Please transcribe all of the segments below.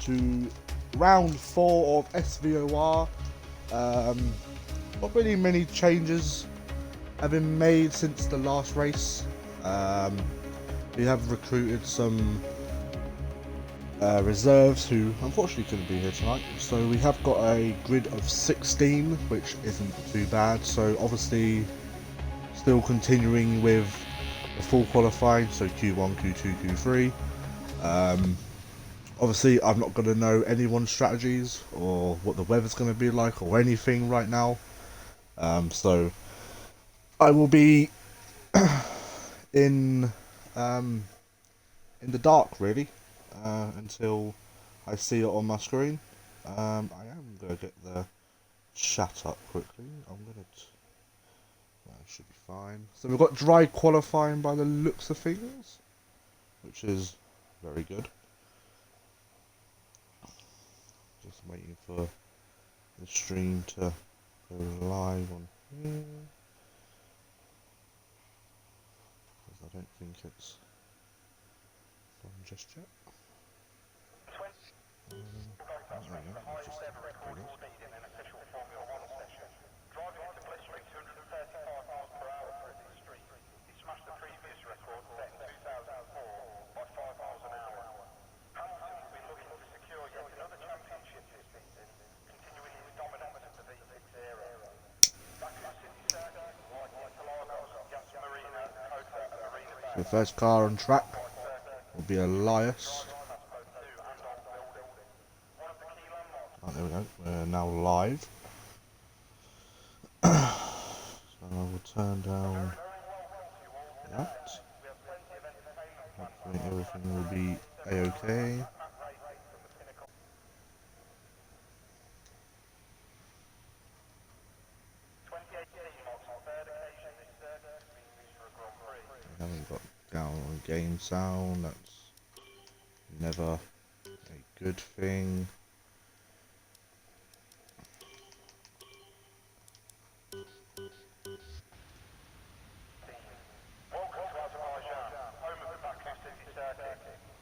to round 4 of SVOR. Not really many changes have been made since the last race. We have recruited some reserves who unfortunately couldn't be here tonight. So we have got a grid of 16, which isn't too bad. So obviously still continuing with the full qualifying, so Q1, Q2, Q3. Obviously I'm not going to know anyone's strategies or what the weather's going to be like or anything right now. So I will be in the dark really until I see it on my screen. I am going to get the chat up quickly. That should be fine. So we've got dry qualifying by the looks of things, which is very good. Just waiting for the stream to go live on here, because I don't think it's done just yet. The first car on track will be Elias. Oh, there we go. We're now live. So I will turn down that. Hopefully everything will be a-okay. We haven't got down on game sound. That's never a good thing. Welcome to Azerbaijan, home of the Baku City Circuit.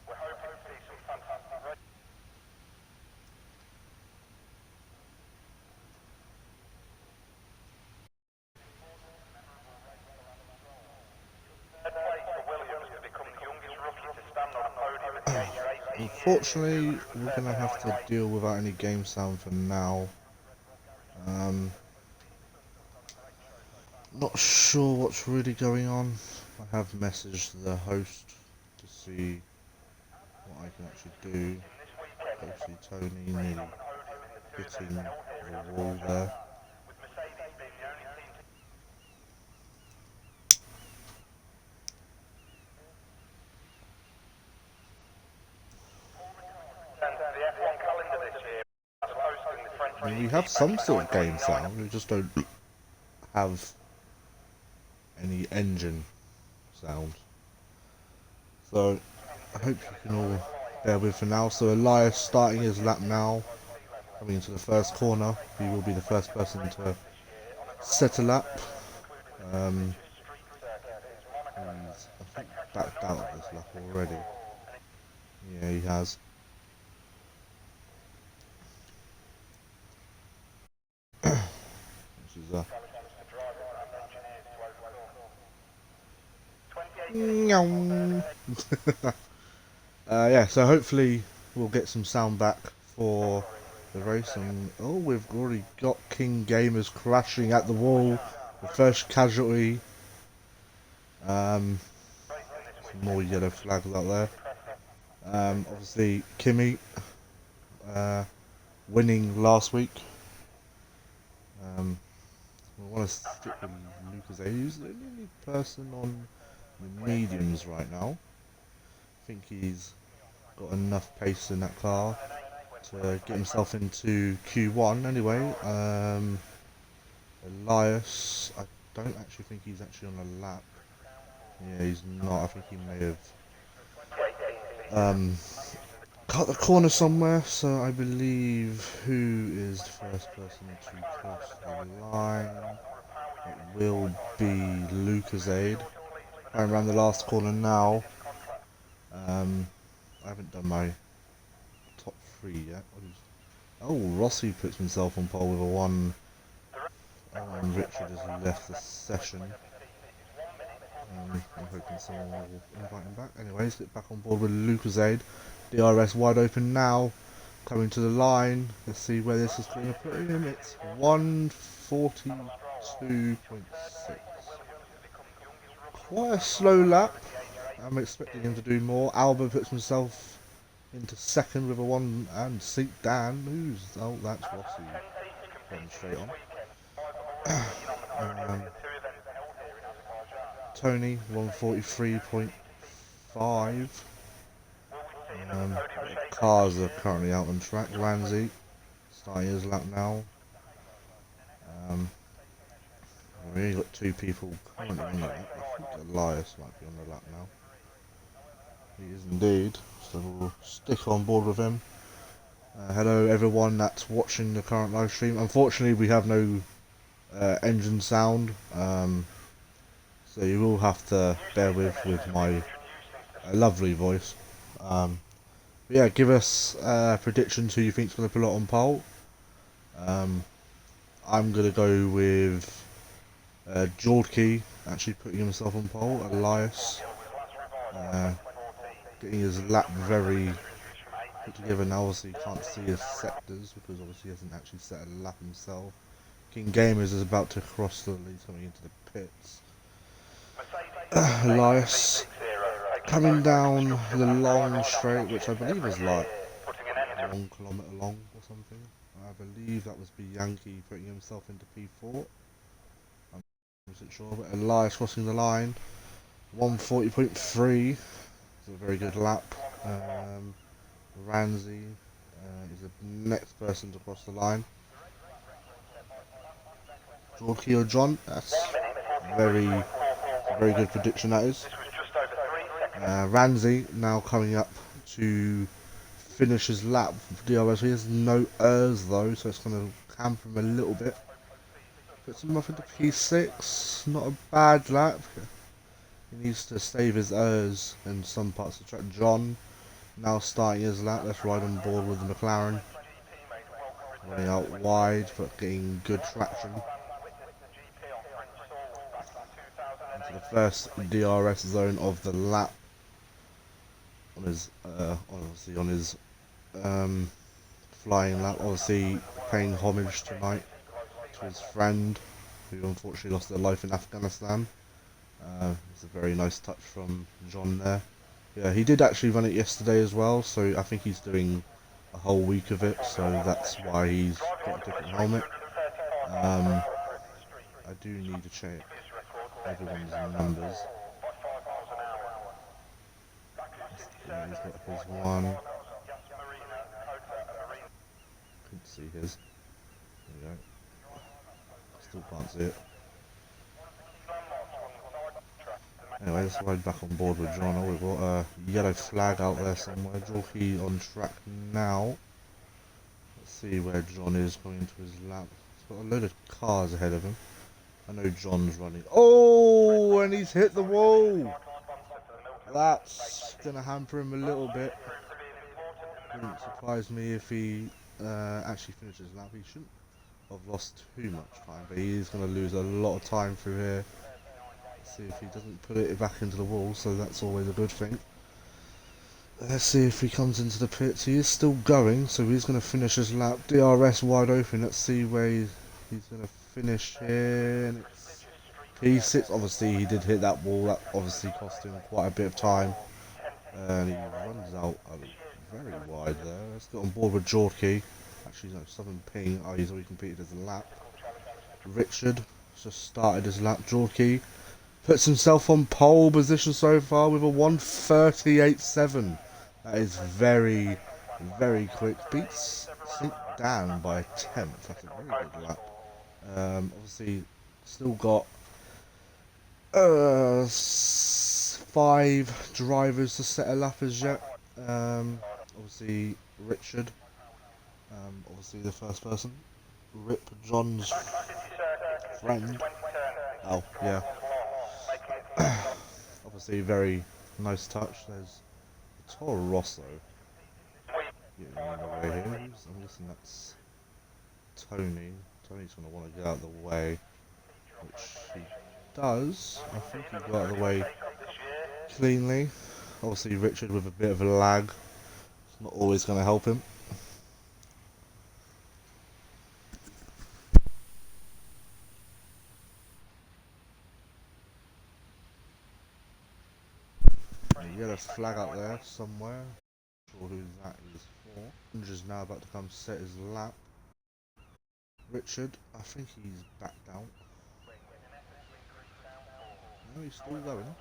We're hoping to see some fantastic races. Third place for Williams to become the youngest rookie to stand on a podium at the age of 18. Unfortunately, we're going to have to deal without any game sound for now. Not sure what's really going on. I have messaged the host to see what I can actually do. Obviously Tony nearly hitting the wall there. I mean, we have some sort of game sound, we just don't have any engine sound. So I hope you can all bear with for now. So Elias starting his lap now, coming into the first corner. He will be the first person to set a lap. He's, I think, backed out of this lap already. Yeah, he has. Which is yeah, so hopefully we'll get some sound back for the race. And oh, we've already got King Gamers crashing at the wall. The first casualty. Some more yellow flags out there. Obviously Kimmy winning last week. We want to stick with Lucas A, who's the only person on the mediums right now. I think he's got enough pace in that car to get himself into Q1 anyway. Elias, I don't actually think he's actually on a lap. Yeah, he's not. I think he may have cut the corner somewhere. So I believe who is the first person to cross the line? It will be Lucasade. I'm around the last corner now. I haven't done my top 143 yet. Oh, Rossi puts himself on pole with a 1. Oh, and Richard has left the session. I'm hoping someone will invite him back. Anyways, get back on board with Lucasade. DRS wide open now. Coming to the line. Let's see where this is going to put him. It's 142.6. Quite a slow lap. I'm expecting him to do more. Alba puts himself into second with a 1 and seat Dan. Oh, that's Rossi. Going straight on. Tony 143.5. Cars are currently out on track. Ramsey starting his lap now. We've only got 2 people currently on the lap. I think Elias might be on the lap now. He is indeed, so we'll stick on board with him. Hello everyone that's watching the current live stream. Unfortunately we have no engine sound, so you will have to bear with my lovely voice. But yeah, give us predictions who you think's going to pull it on pole. I'm going to go with Jordkey actually putting himself on pole. Elias getting his lap very put together now. Obviously you can't see his sectors because obviously he hasn't actually set a lap himself. King Gamers is about to cross the lead coming into the pits. Elias coming down the long straight, which I believe is like 1 kilometre long or something. I believe that was Bianchi putting himself into P4. I'm not sure, but Elias crossing the line. 140.3 is a very good lap. Ramsey is the next person to cross the line. George or John, that's a very good prediction that is. Ramsey now coming up to finish his lap for DRS. He has no errs though, so it's going to hamper him a little bit. Puts him off into P6, not a bad lap. He needs to save his errs in some parts of the track. John now starting his lap. Let's ride on board with the McLaren. Running out wide but getting good traction. Into the first DRS zone of the lap. On his obviously on his flying lap. Obviously paying homage tonight to his friend who unfortunately lost their life in Afghanistan. It's a very nice touch from John there. Yeah, he did actually run it yesterday as well, so I think he's doing a whole week of it, so that's why he's got a different helmet. I do need to check everyone's numbers. Yeah, he's got his one. Couldn't see his. There we go. Still can't see it. Anyway, let's ride back on board with John. Oh, we've got a yellow flag out there somewhere. Jockey on track now. Let's see where John is going into his lap. He's got a load of cars ahead of him. I know John's running. Oh, and he's hit the wall. That's going to hamper him a little bit. Wouldn't surprise me if he actually finishes his lap. He shouldn't have lost too much time, but he is going to lose a lot of time through here. See if he doesn't put it back into the wall, so that's always a good thing. Let's see if he comes into the pits. He is still going, so he's going to finish his lap. DRS wide open. Let's see where he's going to finish here. And it's P6. Obviously, he did hit that wall. That obviously cost him quite a bit of time. And he runs out very wide there. Let's get on board with Jorkey. Actually, no, Southern Ping. Oh, he's already completed his lap. Richard just started his lap. Jorkey puts himself on pole position so far with a 138.7. That is very, very quick. Beats St. Dan by a tenth. That's a very good lap. Obviously, still got 5 drivers to set a lap as yet. Obviously, Richard. Obviously, the first person. Rip John's friend. Oh, yeah. Obviously, very nice touch. There's Toro Rosso. getting in the way here. I'm guessing that's Tony. Tony's going to want to get out of the way, which he does. I think he got out of the way cleanly. Obviously Richard with a bit of a lag. It's not always going to help him. You get a flag up there somewhere. Not sure who that is for. Andrew's now about to come set his lap. Richard, I think he's backed out. No, he's still going.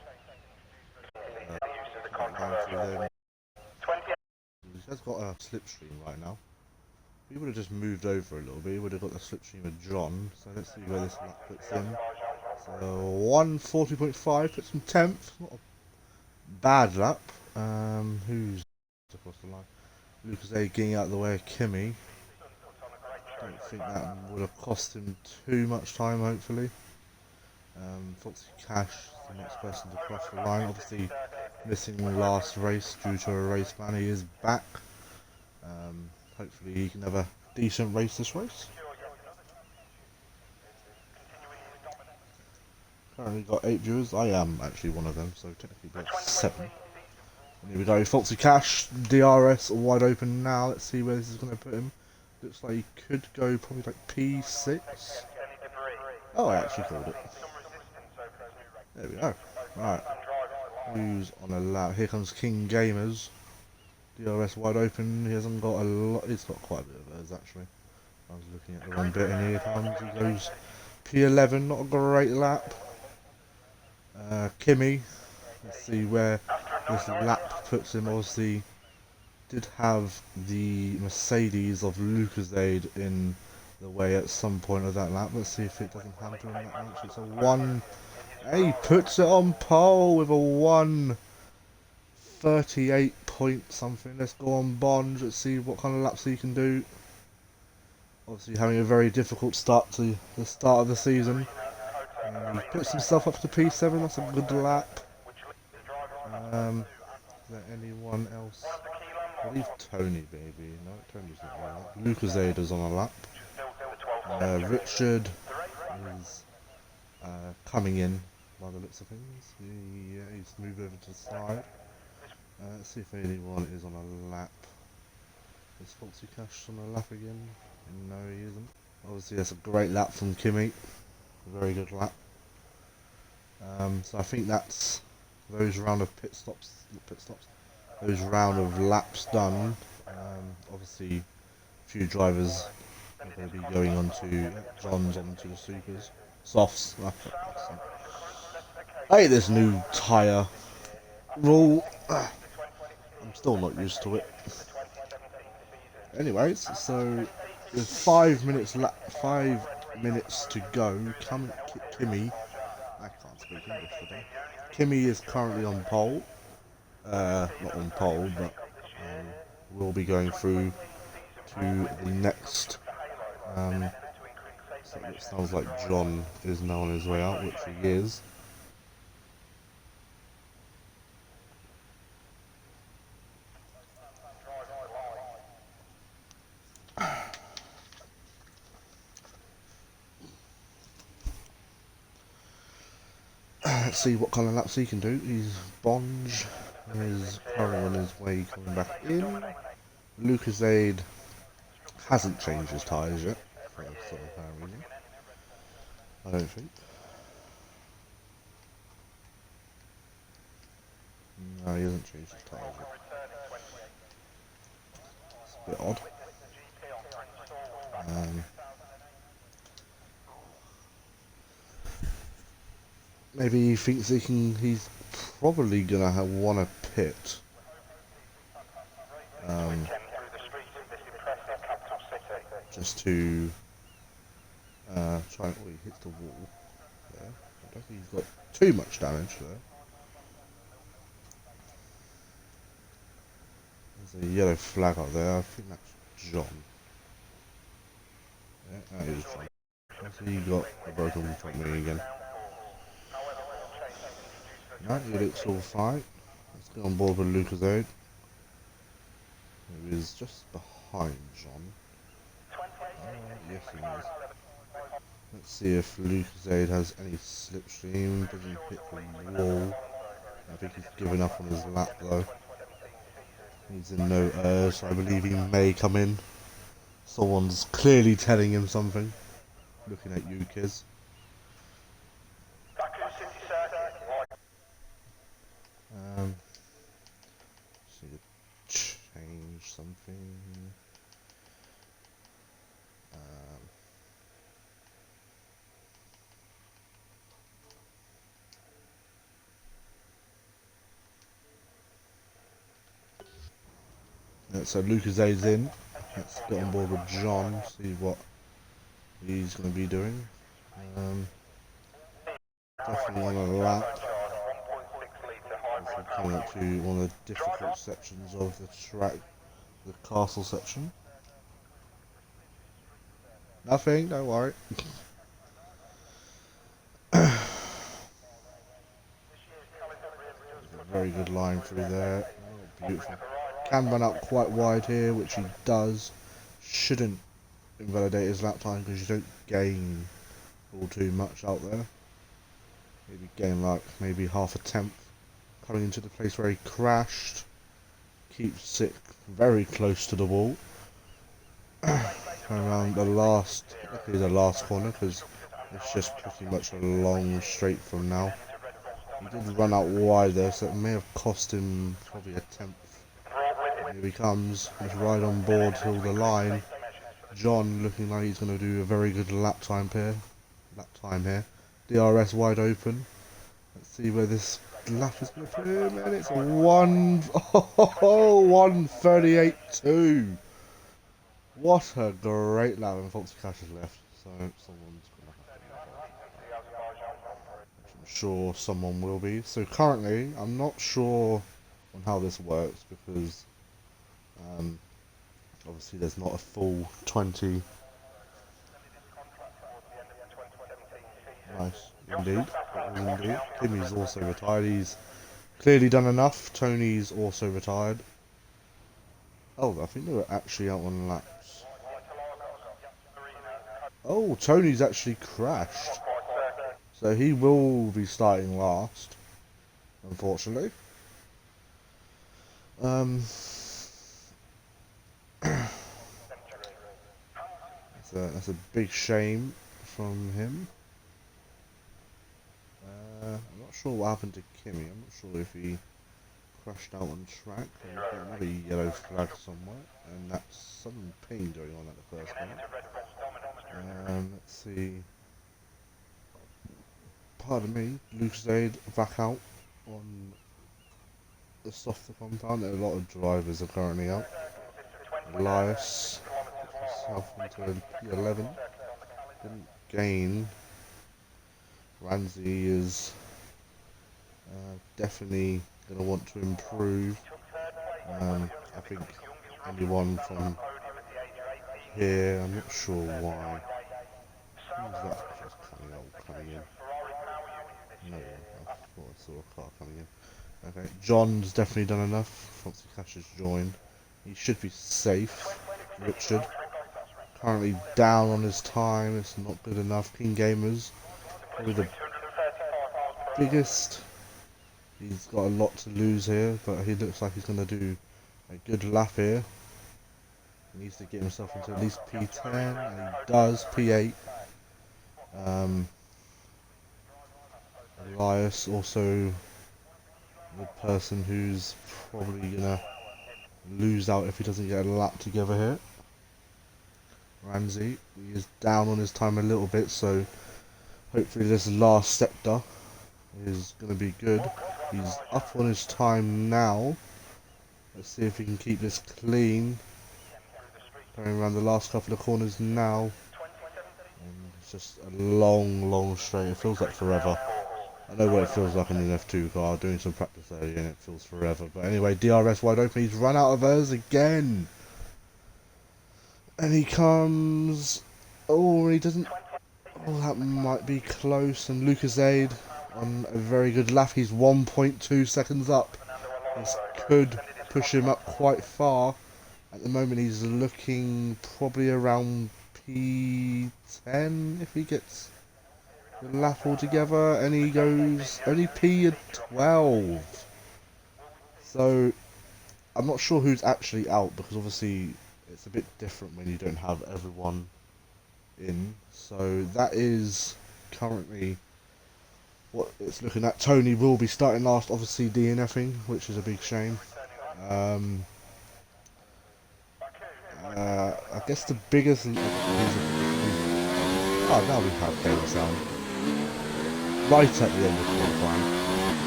He has got a slipstream right now. He would have just moved over a little bit. He would have got the slipstream of John. So let's see where this lap puts in. So 140.5 puts him 10th. Not a bad lap. Who's across the line? Lucas A getting out of the way of Kimmy. Don't think that would have cost him too much time, hopefully. Foxy Cash is the next person to cross the line. Obviously missing the last race due to a race ban. He is back. Hopefully he can have a decent race this race. Currently got 8 viewers. I am actually one of them, so technically got 7. And here we go, Foxy Cash, DRS wide open now. Let's see where this is going to put him. Looks like he could go probably like P6. Oh, I actually called it. There we go. Right. Who's on a lap? Here comes King Gamers. DRS wide open. He hasn't got a lot. He's got quite a bit of those actually. I was looking at the wrong bit, and here comes. He goes P11. Not a great lap. Kimmy. Let's see where this lap puts him. Obviously, did have the Mercedes of Lucasade in the way at some point of that lap. Let's see if it doesn't hamper him that much. It's a 1. He puts it on pole with a 1:38 point something. Let's go on Bond. Let's see what kind of laps he can do. Obviously having a very difficult start to the start of the season. He puts himself up to P7. That's a good lap. Is there anyone else? I believe Tony, baby. No, Tony's not on a lap. Lucas Ada's on a lap. Richard is coming in by the looks of things. He's moved over to the side. Let's see if anyone is on a lap. Is Foxy Cash on a lap again? No, he isn't. Obviously, that's a great lap from Kimmy. A very good lap. So I think that's those round of those round of laps done. Obviously, a few drivers are going to be going on to John's onto the supers, softs. I hate this new tyre rule. I'm still not used to it. Anyways, so with 5 minutes to go. Kimmy, I can't speak English today. Kimmy is currently on pole. Not on pole, but we'll be going through to the next. So it sounds like John is now on his way out, which he is. Let's see what kind of laps he can do. He's Bonge is currently on his way coming back in. Lucas Aid hasn't changed his tyres yet, for some apparent reason. I don't think. No, he hasn't changed his tyres yet. It's a bit odd. Maybe he thinks he's probably gonna want to pit. Just to try and... Oh, he hits the wall there. I don't think he's got too much damage there. There's a yellow flag up there. I think that's John. Yeah, that is John. So he got a broken front wing again. No, it looks all fine. Let's get on board with Lucas Ode. who is just behind John. Yes, he is. Let's see if Lucasade has any slipstream. Doesn't hit the wall. I think he's given up on his lap though. He's in no so I believe he may come in. Someone's clearly telling him something. Looking at you, Kiz. Just need to change something. So Lucasade's in. Let's get on board with John, see what he's going to be doing. Definitely on a lap. As we're coming up to one of the difficult sections of the track, the castle section. Nothing, don't worry. A very good line through there. Oh, beautiful. Can run out quite wide here, which he does. Shouldn't invalidate his lap time because you don't gain all too much out there. Maybe gain like maybe half a tenth. Coming into the place where he crashed. Keeps it very close to the wall. Around the last corner because it's just pretty much a long straight from now. He did run out wide there, so it may have cost him probably a tenth. Here he comes, just right on board till the line. John looking like he's going to do a very good lap time here. DRS wide open. Let's see where this lap is going to put him, and it's a 1:38.2. What a great lap, and Foxy Cash has left, so someone's going to have to, I'm sure someone will be. So currently, I'm not sure on how this works because obviously there's not a full 20. Nice, indeed. Timmy's also retired. He's clearly done enough. Tony's also retired. Oh, I think they were actually out on laps. Oh, Tony's actually crashed. So he will be starting last, unfortunately. That's a big shame from him. I'm not sure what happened to Kimmy. I'm not sure if he crashed out on track. We've got another yellow flag somewhere, and that's some pain going on at the first one. Let's see. Pardon me, Lucasade back out on the softer compound. A lot of drivers are currently out. Elias himself into P11. Didn't gain. Ramsey is definitely going to want to improve. I think anyone from here, I'm not sure why. Who's that just coming in? No, I thought I saw a car coming in. Okay, John's definitely done enough. Foxy Cash has joined. He should be safe. Richard. Currently down on his time. It's not good enough. King Gamers. Probably the biggest. He's got a lot to lose here, but he looks like he's going to do a good lap here. He needs to get himself into at least P10, and he does, P8. Elias also the person who's probably going to lose out if he doesn't get a lap together here. Ramsey, he is down on his time a little bit, so hopefully this last sector is going to be good. He's up on his time now. Let's see if he can keep this clean. Going around the last couple of corners now. And it's just a long straight. It feels like forever. I know what it feels like in an F2 car, doing some practice earlier, and it feels forever. But anyway, DRS wide open. He's run out of hers again. And he comes... Oh, he doesn't... Oh, that might be close. And Lucasade on a very good lap. He's 1.2 seconds up. This could push him up quite far. At the moment, he's looking probably around P10 if he gets the lap all together, and he goes only P12. So I'm not sure who's actually out, because obviously it's a bit different when you don't have everyone in. So that is currently what it's looking at. Tony will be starting last, obviously DNFing, which is a big shame. I guess the biggest reason. Oh, now we have game sound. Right at the end of qualifying.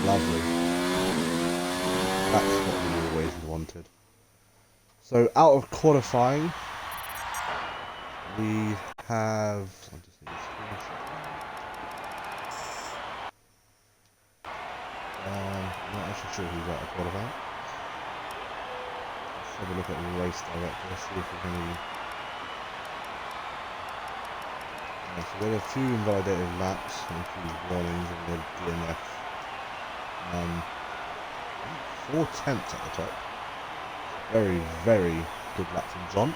Lovely. That's what we always wanted. So out of qualifying, we have. I just need to finish it. I'm not actually sure who's out of qualifying. Let's have a look at the race director. Let's see if there's any. So we had a few invalidated laps and a few warnings and the DNF. 4/10 at the top. Very, very good lap from John.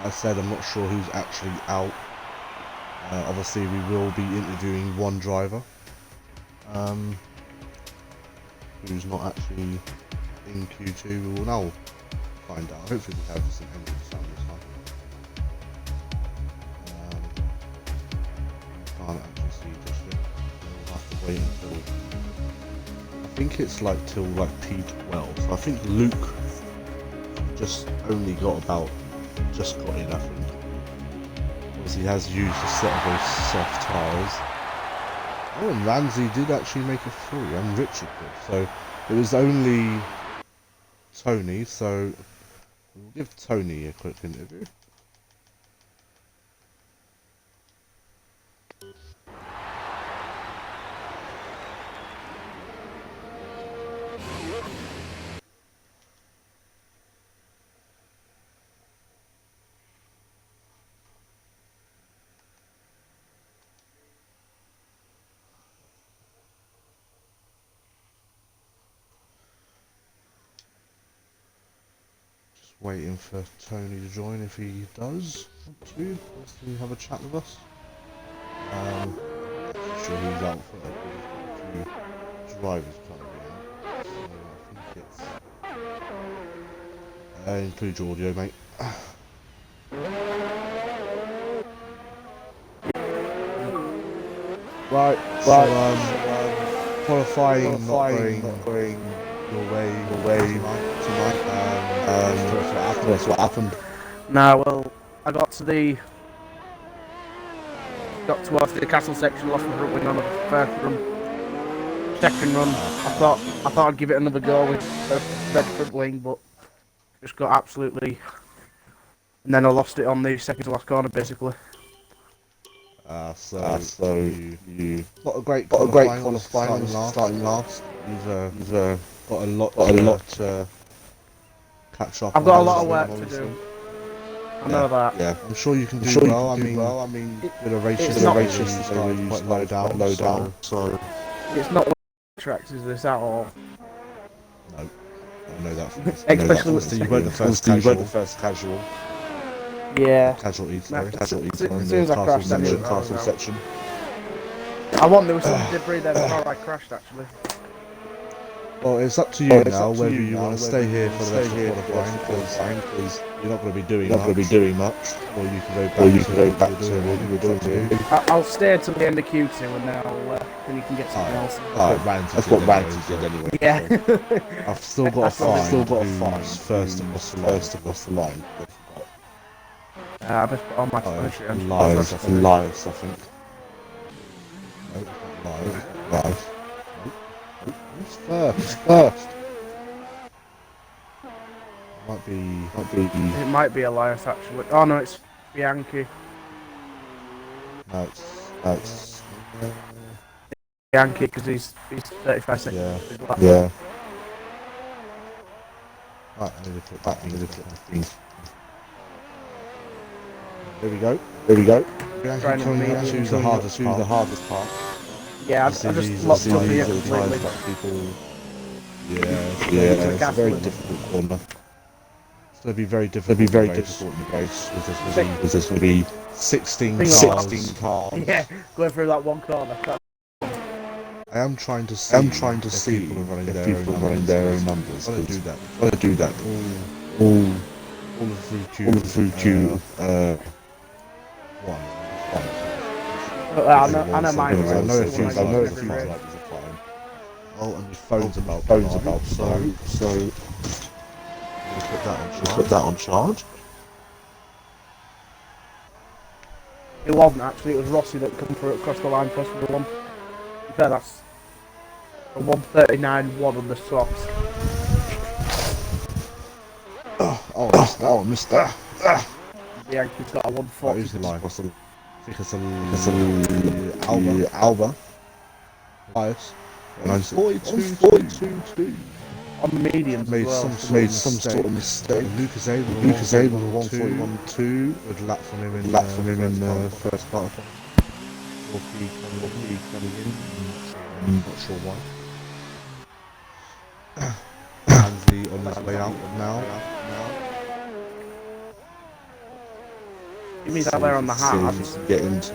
As I said, I'm not sure who's actually out. Obviously, we will be interviewing one driver who's not actually in Q2. We will now find out. Hopefully, we have some engine sound this time. Can't actually see just yet. So we'll have to wait until. I think it's like till like P12. So I think Luke just only got in, I think. Because he has used a set of those soft tyres. Oh, and Ramsey did actually make it through, and Richard did. So it was only Tony, so we'll give Tony a quick interview. Waiting for Tony to join. If he does want to have a chat with us. I'm sure he's out for a few drivers currently out. So I think it's include your audio, mate. Right, so qualifying not going your way tonight. That's what happened. Nah, well, I got towards the castle section, lost my front wing on the first run. Second run, I thought I'd give it another go with the red front wing, but just got absolutely. And then I lost it on the second to last corner, basically. So you got a great qualifying, starting last. You've got a lot to catch up. I've got a lot of work to do. I know that. Yeah, I'm sure you can do well. I mean, with a race just started quite low down. So it's not tracks, is this at all? No, I know that. Especially you weren't the first casual. Yeah. Casualties. As Casualties soon on as the I crashed, castle section. I want there was some debris there before I crashed, actually. Well, it's up to you now whether you want to stay here for the rest of qualifying, because you're not going to be doing much, or you can go back to what you were doing. I'll stay until the end of Q2 and then you can get something else. That's what Ranty did anyway. Yeah. I've still got to find first across the line. I best put on my Spanish. Lives, I think. Nope, live. Who's first? It might be Elias, actually. Oh no, it's Bianchi. No, it's Bianchi, because he's 35 seconds. Yeah. Right, I need to put my things. There we go. Trying to choose the hardest part. Yeah, I just locked up here completely. Yeah, Yeah, it's a very difficult corner. It's going to be very difficult. In the race. Because there's going to be 16 cars. Yeah, going through that one corner. I am trying to see. If people are running their own numbers. I want to do that. All the through queue. One. I know mine. I know a few drivers are fine. Oh, and your phone's about to so put that on charge. It wasn't actually. It was Rossi that come through across the line first with the one. Yeah, that's a 139.1 on the socks. Oh, missed that. Yeah, he's got a 140. Who's the line? I think it's Alba. Bias. 42. On the mediums Made as well. some sort of mistake. Lucas Abel 141.2. Good lap from him in the first part. Coming in. I'm not sure why. Ansley on his way out now. He means out there on the hards. Get into.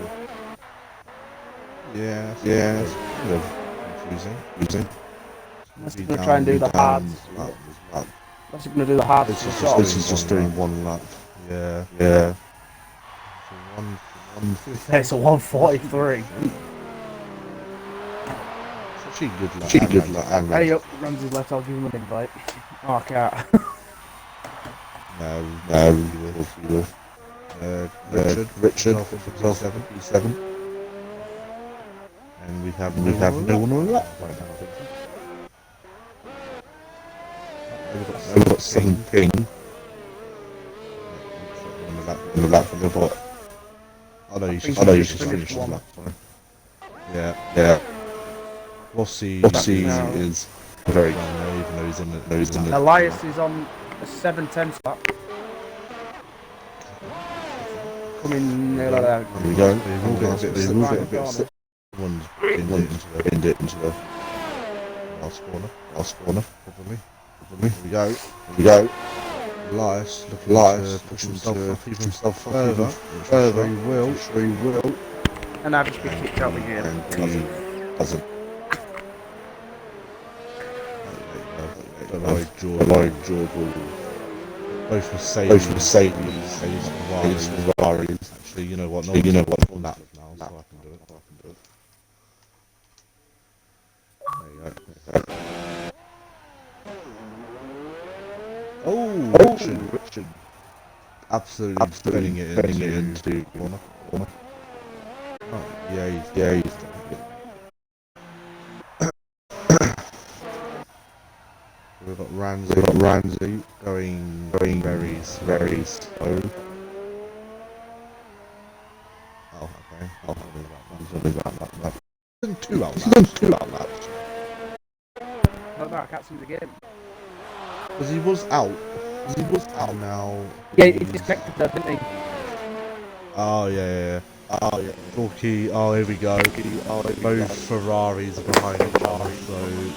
Yeah. It's kind of confusing. Unless he's going to try and do the hards. Unless he's going to do the hards. This is just doing one lap. Yeah. It's a 143. It's actually good lap. Hey up, Ramsey's left, I'll give him an invite. Oh, I can't. No, you will. Richard, 57. And we have no one on that right now. We've got some ping. On the lap from the bot. Oh no, you should finish the lap. Yeah. Rossi is very good, even though he's in the Elias is on a 7:10 spot. Coming near there. There we go. They will get a bit slip. One's pinned it into the last corner, probably. Here we go. Elias looking to push himself further. He will. And I've just been kicked out again. And he doesn't. Lloyd George. Both Mercedes Ferraris. Actually, you know what? No, you know what? On that now, so I can do it. There you go. Oh, Richard. Absolutely spinning it into corner. Oh, yeah, he's done it. We've got Ramsey going very slow. Oh, okay. He's done 2 out laps. No, I can't see the game. Because he was out now. Yeah, he disconnected there, didn't he? Oh, yeah. Torquay, here we go. Both Ferraris are behind each other, so we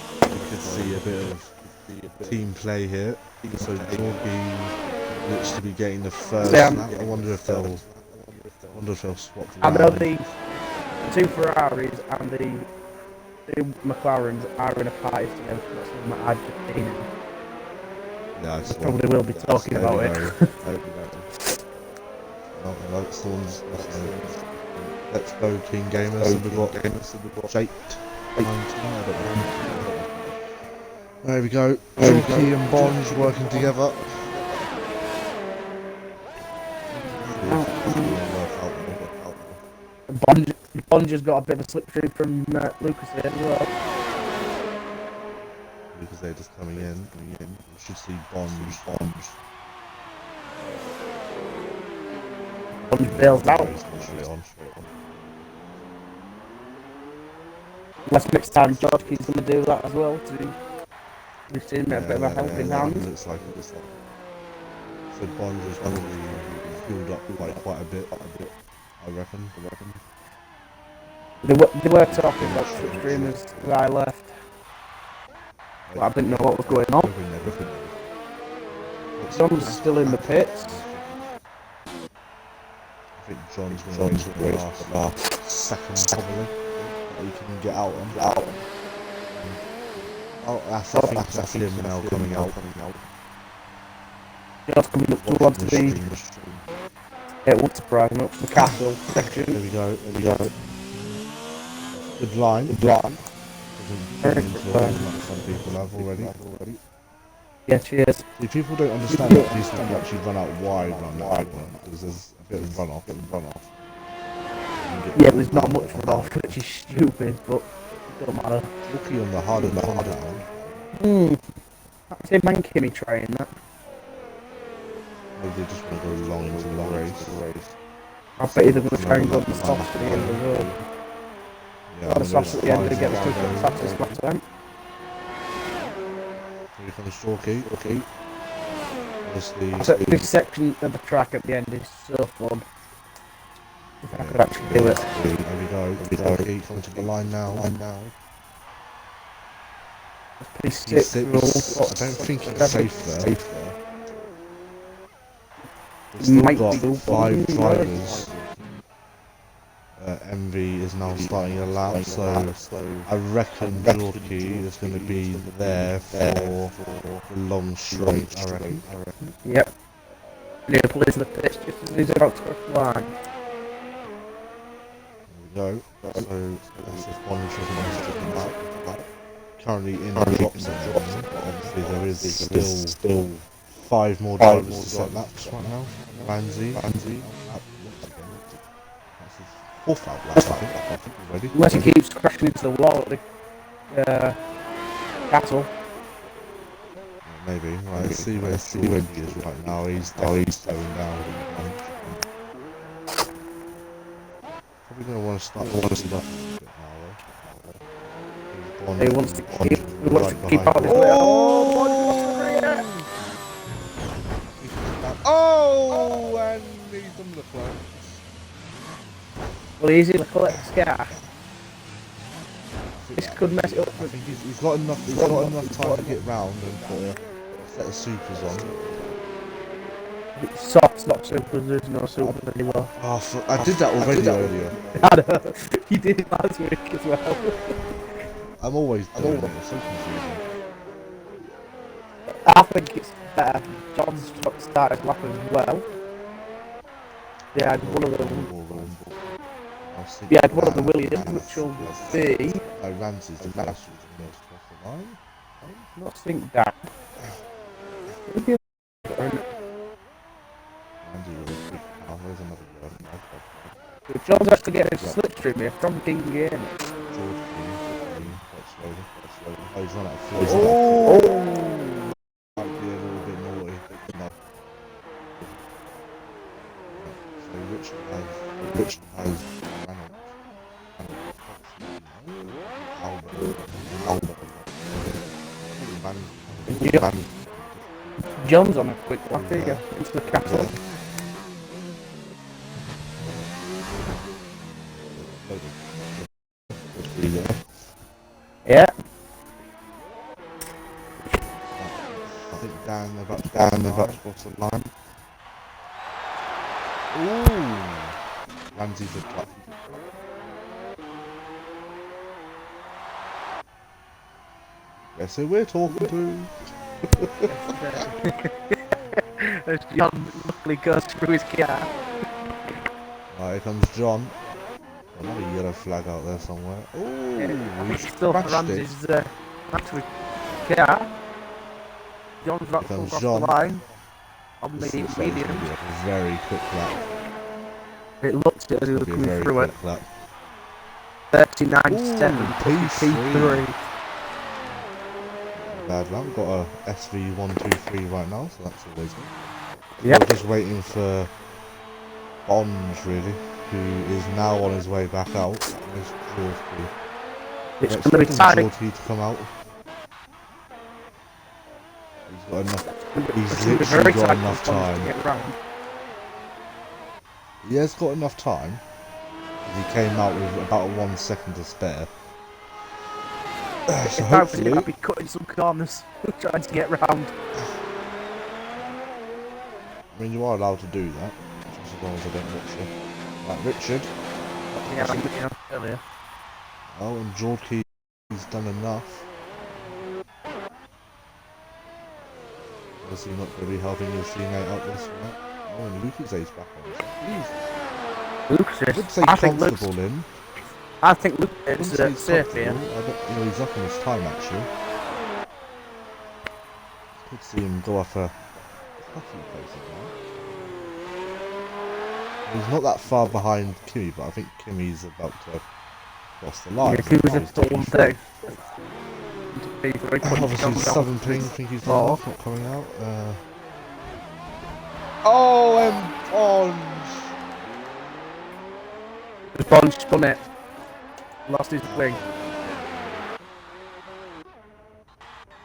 could see a bit of team play here. So Torquay looks to be getting the first lap. I wonder if they'll swap I know around. the 2 Ferraris and the 2 McLarens are in a party together. That's something that I've just seen. Yeah, I Probably will be talking about it. Well, someone's Let's Go King Gamers. So we've got Jake 19. I don't know. There we go. Torquay and Bonds working together. Bond just got a bit of a slipstream from Lucas here as well. Because they're just coming in. We should see Bonds. Bond bails out. Straight on. Unless next time George Key's going to do that as well to receive a bit of a helping hand. Looks like. So Bonds is probably filled up quite a bit. I reckon. They were talking about slipstreamers that I left. but I didn't know what was going on. John's still in the pits. I think John's going to wait for the last second probably. That he can get out on. Oh, I think that's him now coming out. John's coming up towards the... It won't surprise me, up to the castle section. There we go. Good line. Very Doesn't good line. like some people have already. Yeah, cheers. See, people don't understand that these things actually run out wide on that one, because there's a bit of runoff. Yeah, there's not much runoff, which is stupid, but it don't matter. Lucky on the harder one. I'd say Mankini trying that. Maybe they just want to go long into the race. I bet they're going to try and go on the softs at the end as well. Yeah, The softs at the end to get us to the fastest lap time. Here comes Shorty. Obviously, This section of the track at the end is so fun. If I could actually do it. There we go. Shorty coming to the line now. P6 rules. I don't think it's safe there. We've Might still be got 5 drivers. MV is now starting a lap, so I reckon Jorky is going to be there for the long straight, I reckon. Yep. Liverpool is in the pitch just as he's about to cross the line. There we go. So that's just one interesting lap. Currently in the drops, but obviously there is still 5 more drivers to set laps right now. Ramsey. That's his 4th lap, I think already. Unless he keeps crashing into the wall at the castle. Maybe. Right, let's see where he is right now. He's going down. Probably going to want to start the speed up a bit now, though. He wants to keep out of this way. Oh, and he's done the flow. Well, easy to collect scar. This could mess it up. I think he's got enough time to get round and put a set of supers on. Softs, not supers. There's no supers anymore. Oh, I did that already earlier. I know. You did it last week as well. I'm always doing it. It's so confusing. I think it's better. John's started lap as well. Yeah, one of them. Yeah, one of the Williams, which will be... Ramsey's the last one across the line. Not think that. Ramsey with a big car. There's another girl. John's actually getting a slipstream here from King Game. George King, quite slowly. Oh, he's run out of fuel. Might be a little bit naughty. No. So Richard has John's on a quick lap here into the castle. Yeah. I think Dan about to cross the line. Ooh! Ramsey's a clutch. Guess who we're talking to? As John luckily goes through his car. Here comes John. Another yellow flag out there somewhere. Ooh, he's Still crashed runs it. his battery car. John's not full across the line. On the This looks like it's medium. gonna be a very quick lap. It looked it as he was Be a coming very through it. quick lap. 39.7 P3. P3. Bad lap. Got a SV123 right now, so that's always good. Yep. We're just waiting for Bonds, really, who is now on his way back out. There's George. It's going to be tight. George to come out. He's got enough. He's literally got enough time. He has got enough time. He came out with about 1 second to spare. So If I was him, hopefully, I'd be cutting some corners, trying to get round. I mean, you are allowed to do that, just as long as I don't watch you. Right, Richard. Yeah, I'm looking at earlier. Oh, and Jordy, he's done enough. Obviously not going to be helping his teammate up this one. Oh, and Lucas A's back on. So Lucas I would is. say I think Lucas. comfortable in. I think Lucas I wouldn't is say he's safe comfortable. here. I don't, he's up on his time actually. Could see him go up a few places now. He's not that far behind Kimmy, but I think Kimmy's about to cross the line. Yeah, he was Oh, a he's full taking thing. obviously Southern Ping think he's done enough, not coming out. Oh, and Bonds! The Bond spun it. Lost his wing.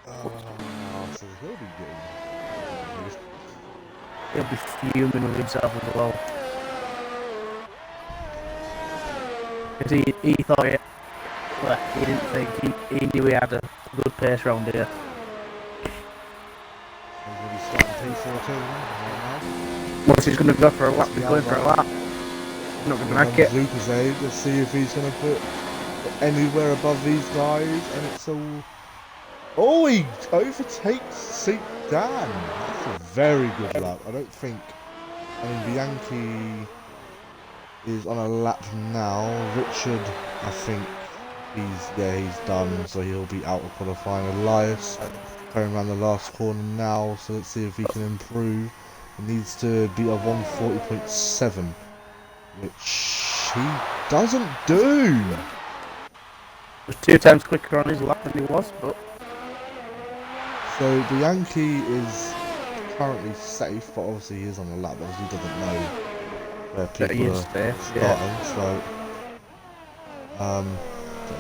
So he'll be getting... He'll be fuming with himself as well. Because he thought it. Well, he didn't think he knew he had a good pace round here. He's going to be starting P14 right now. Once he's going to go for a lap, he's going for a lap. He's not going to make it. Lucas Aid, let's see if he's going to put anywhere above these guys, and it's all... Oh, he overtakes St. Dan. That's a very good lap. I don't think... I mean, Bianchi is on a lap now. Richard, I think he's done, so he'll be out of qualifying. Elias going around the last corner now, so let's see if he can improve. He needs to be a 140.7, which he doesn't do. He was 2 times quicker on his lap than he was, but... So Bianchi is currently safe, but obviously he is on the lap, obviously he doesn't know where people are starting, so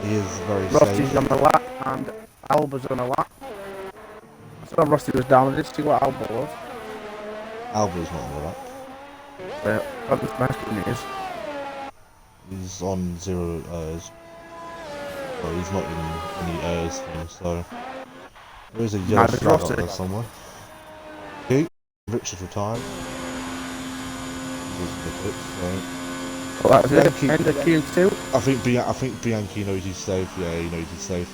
he is very Rosti's safe. on the lap, and Alba's on a lap. I saw Rosti was down, I didn't see what Alba was. Alba's not on the lap. But I'm just asking he is. He's on 0 errs. Well, he's not in any errs thing, so... There is a yellow flag up there somewhere. Okay, Richard retired. Well, that was it. End of Q2. I think Bianchi knows he's safe. Yeah, he knows he's safe.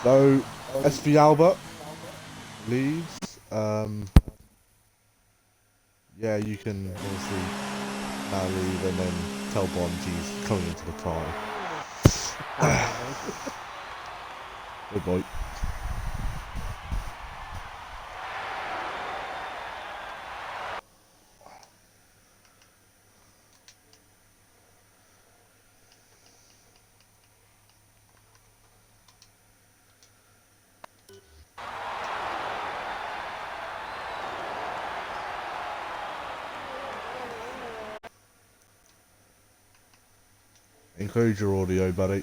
So SV Albert leaves. Yeah, you can obviously now leave and then tell Bond he's coming into the party. Good boy. Include your audio, buddy.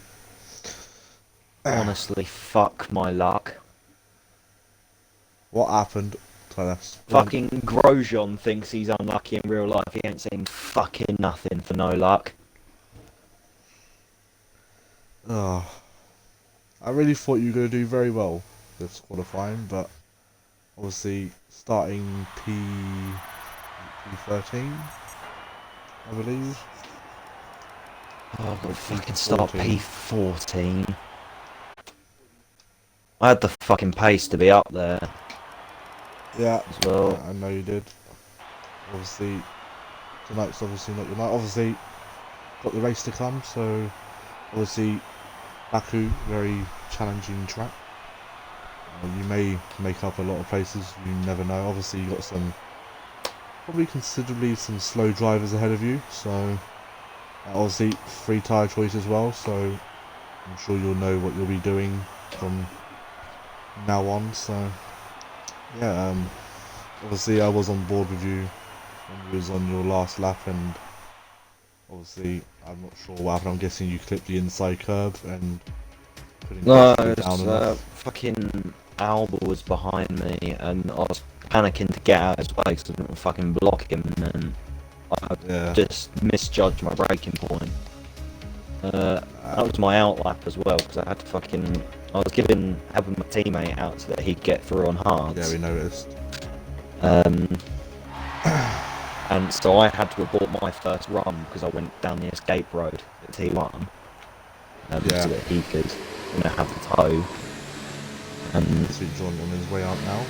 Honestly, fuck my luck. What happened? Tell us. Fucking Grosjean thinks he's unlucky in real life. He ain't seen fucking nothing for no luck. Oh, I really thought you were going to do very well this qualifying, but obviously starting P13, I believe. Oh, I've got to fucking start P14. I had the fucking pace to be up there. Yeah, as well. I know you did. Obviously, tonight's obviously not your night. Obviously, got the race to come, so obviously Baku, very challenging track. You may make up a lot of places, you never know. Obviously, you got some, probably considerably some slow drivers ahead of you, so obviously free tyre choice as well, so I'm sure you'll know what you'll be doing from now on. So yeah, obviously I was on board with you when you was on your last lap, and obviously I'm not sure what happened. I'm guessing you clipped the inside curb and couldn't get down enough. Fucking Alba was behind me and I was panicking to get out of his way because I didn't fucking block him, and then I just misjudged my braking point. That was my out lap as well, because I had to fucking... I was helping my teammate out so that he'd get through on hards. Yeah, we noticed. And so I had to abort my first run because I went down the escape road at T1. So that he could, have the tow. I see John on his way out now.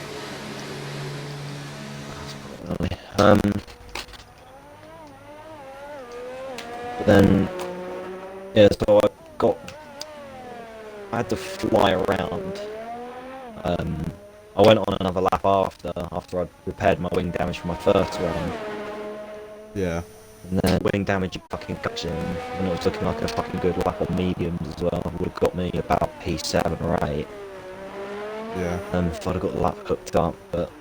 But then, yeah, so I had to fly around. I went on another lap after I'd repaired my wing damage from my first run. Yeah. And then wing damage fucking concussion, and it was looking like a fucking good lap on mediums as well. Would have got me about P7 or 8. Yeah. If I'd have got the lap hooked up, but...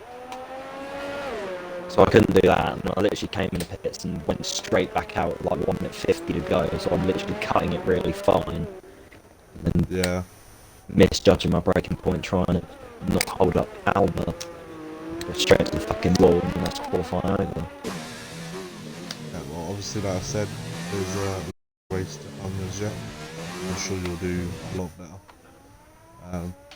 So I couldn't do that, and I literally came in the pits and went straight back out at like 1 minute 50 to go, so I'm literally cutting it really fine. And then Yeah. misjudging my braking point, trying to not hold up Alba. Go straight to the fucking wall, and that's qualifying over. Yeah, well, obviously, like I said, there's a race to come as yet. I'm sure you'll do a lot better.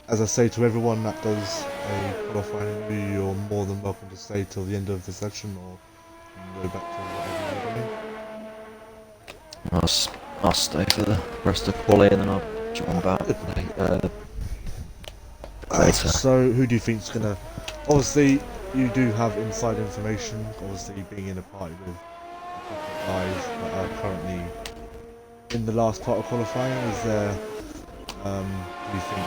As I say to everyone that does a qualifying interview, you're more than welcome to stay till the end of the session, or you can go back to whatever you're doing. I'll stay for the rest of the quali, and then I'll join back later. So, who do you think's gonna... Obviously, you do have inside information, obviously being in a party with a couple of guys that are currently in the last part of qualifying. Is there, do you think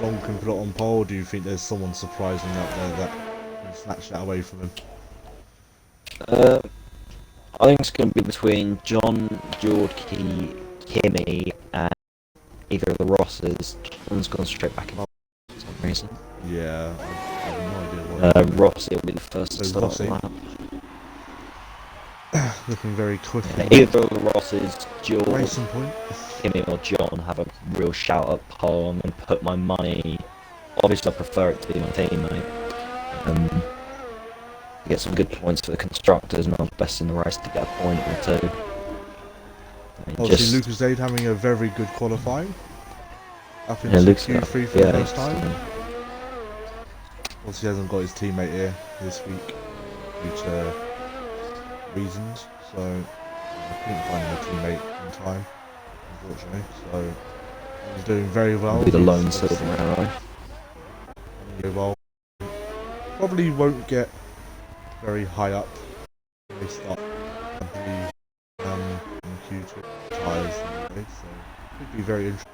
John can put it on pole, or do you think there's someone surprising out there that can snatch that away from him? I think it's going to be between John, Geordie, Kimmy, and either of the Rosses. John's gone straight back in for some reason. Yeah, I have no idea what. Rossi will be the first to start Rossi. the lap. Looking very quick. Either of the Rosses, George, Racing point. Kimmy or John have a real shout at pole. I'm going to put my money... Obviously I prefer it to be my teammate. Get some good points for the constructors, and I was best in the race to get a point or two. Obviously Lucas Dade having a very good qualifying. Up into Q3 for the first time. Obviously he hasn't got his teammate here this week due to reasons, so I couldn't find him a teammate in time, unfortunately. So he's doing very well. Be the lone silver arrow. Well, probably won't get very high up when they start in Q2 tyres anyway, so it could be very interesting.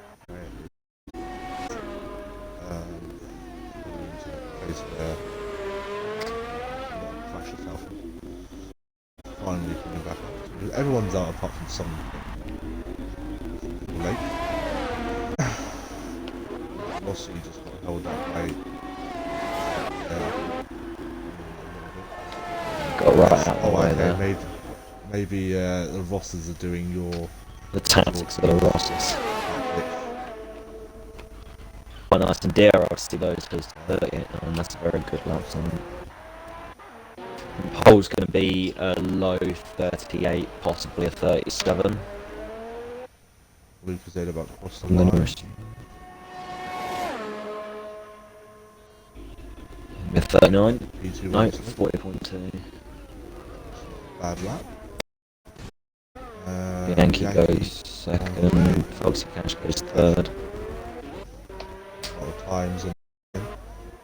Into a place where Flash itself finally coming back up. Everyone's out apart from some late. Rossi just got held up by Got right out of the way there. Maybe the Rosses are doing the tactics of the Rosses. Quite nice and dear, I see those because 38, and that's a very good lap time. Pole's going to be a low 38, possibly a 37. Lucas said about cross the line. A 39? P2 No, 40.2. Bad lap. Yankee goes second, Foxy Cash goes third. A lot of times. I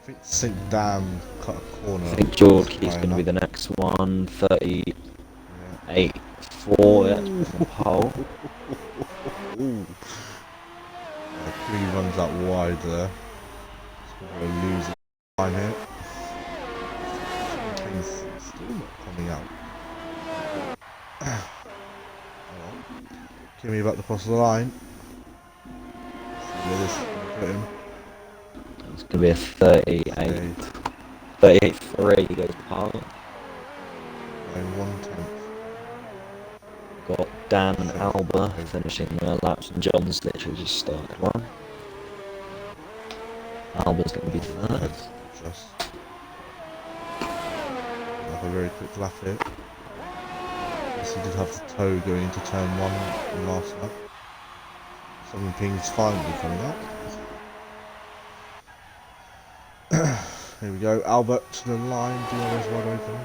think St. Dam cut a corner. I think Geordie's going to be the next one, 38, 4, yeah, pole. Three runs out wide there. Going to lose the line here. Things still not coming out. Kimmy about to cross the line. See where this is going to put him. It's going to be a 38. 38.3 goes pole. Going 1/10. Got Dan and Alba finishing their laps, and John's literally just started one. Alba's going to be third. Just have a very quick lap here. Yes, he did have the toe going into turn 1 in the last lap. Southern Ping's finally coming up. Here we go, Albert to the line, DRS wide open.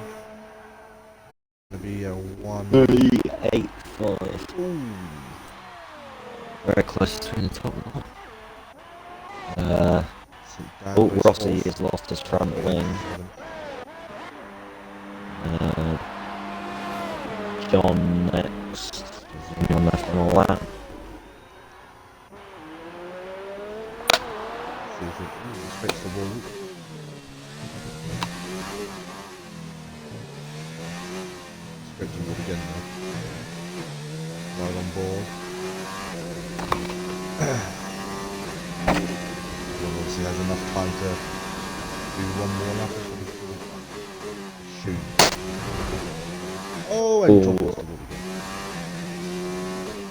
Gonna be a 3.85. Ooh. Very close to the top line. St. Dan Oh, goes Rossi fourth. has lost his front wing. John next. Is anyone left on all that? See if it fits the wall. Scrapes the wall again now. Right on board. Obviously has enough time to do one more lap. Shoot. Oh, and John lost the wall again.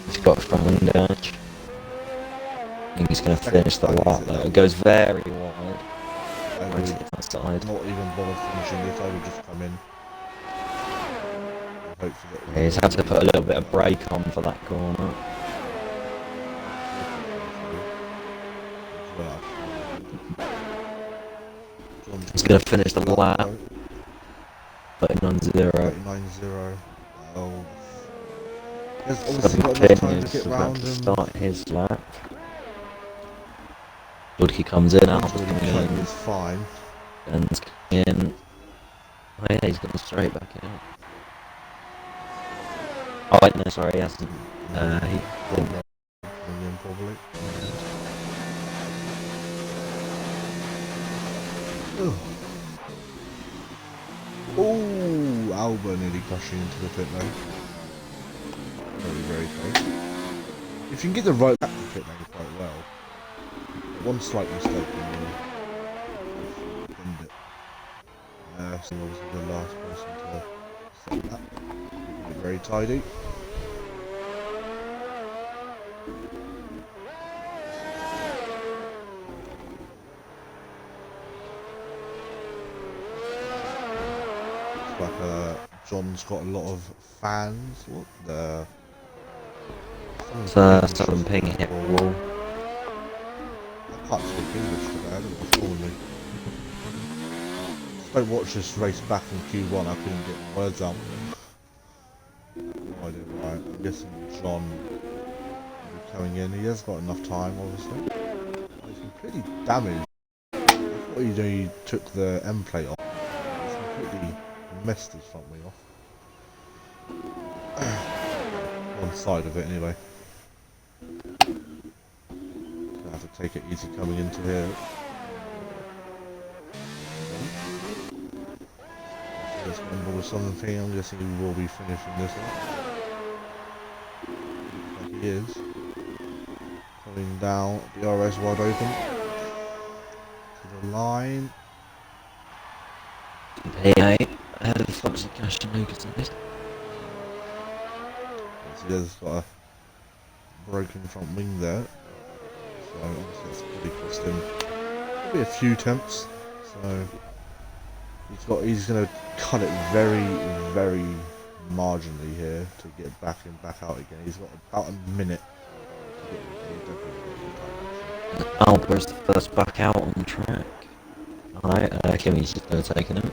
He's got a front wing damage. I think he's going to finish the lap though. It goes very wide. I Right would to the outside. not even bother finishing this, I would just come in. And hopefully Yeah, he's had to put a little bit of brake on for that corner. He's going to finish the lap. 39.0. 39.0. Oh. He's obviously Southern got enough Ping time to is get about round to him. start his lap. Woodkey comes in, Alpha's Already coming cutting in, is fine. Ben's coming in. Oh yeah, he's gone straight back out. Oh wait, no, sorry, he hasn't. He didn't. Coming in probably. Oh, Alba nearly crashing into the pit lane. Very, very close. If you can get the right lap to the pit lane quite well, one slight mistake and you'll end it. So obviously the last person to set that. Very tidy. Looks like John's got a lot of fans. What the? Southern Ping hit wall. I can't speak English today, I don't know what's wrong with me. Just don't watch this race back in Q1, I couldn't get the words out. No idea why. I'm guessing John will be coming in. He has got enough time, obviously. He's completely damaged. I thought he took the M plate off. He's completely messed his front wing off. One side of it, anyway. Gonna have to take it easy coming into here. Let's get on board with something. I'm guessing he will be finishing this one. Like he is. Coming down, DRS wide open. To the line. P8 ahead of the Foxy Cash and Lucas in this. He has got a broken front wing there. So obviously that's probably cost him probably a few attempts. So he's gonna cut it very, very marginally here to get back and back out again. He's got about a minute to get Alba is the first back out on the track. Alright, Kimmy's just overtaken him.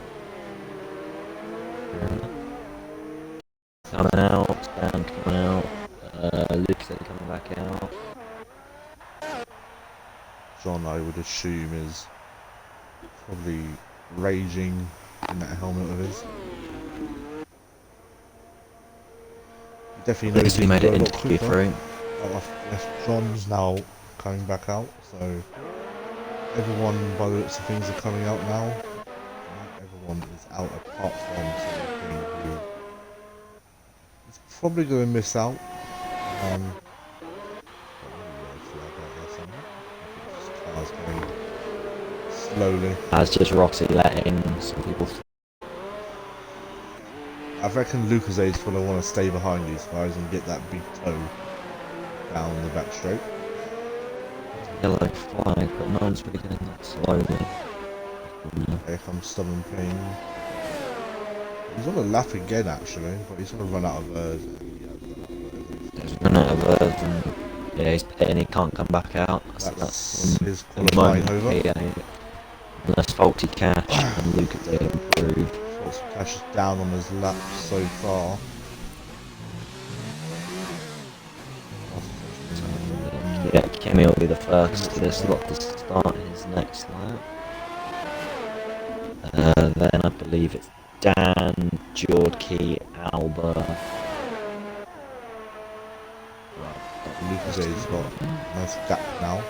Coming out, Stan coming out, Lucas coming back out. John, I would assume, is probably raging in that helmet of his. He definitely knows He made can it go a into lot quicker. Q3. Yes, John's now coming back out, so everyone by the looks of things are coming out now. Everyone is out apart from something who is probably going to miss out. Cars going slowly. As just Rossi letting some people. I reckon Lucas is going to want to stay behind these guys and get that big toe down the back straight. Yellow flag, but no one's really getting that slowly. Here comes Stubborn Ping. He's on a lap again actually, but he's going to run out of He's run out of and Yeah, he's pitting, he can't come back out. So That's his at the qualifying moment, over. P8. Unless Faulty Cash and Lucas they improve. Faulty Cash is down on his lap so far. Yeah, Kimmy will be the first to this lot to start his next lap. Then I believe it's Dan, Jordkey, Alba. Lucas has got a nice gap now.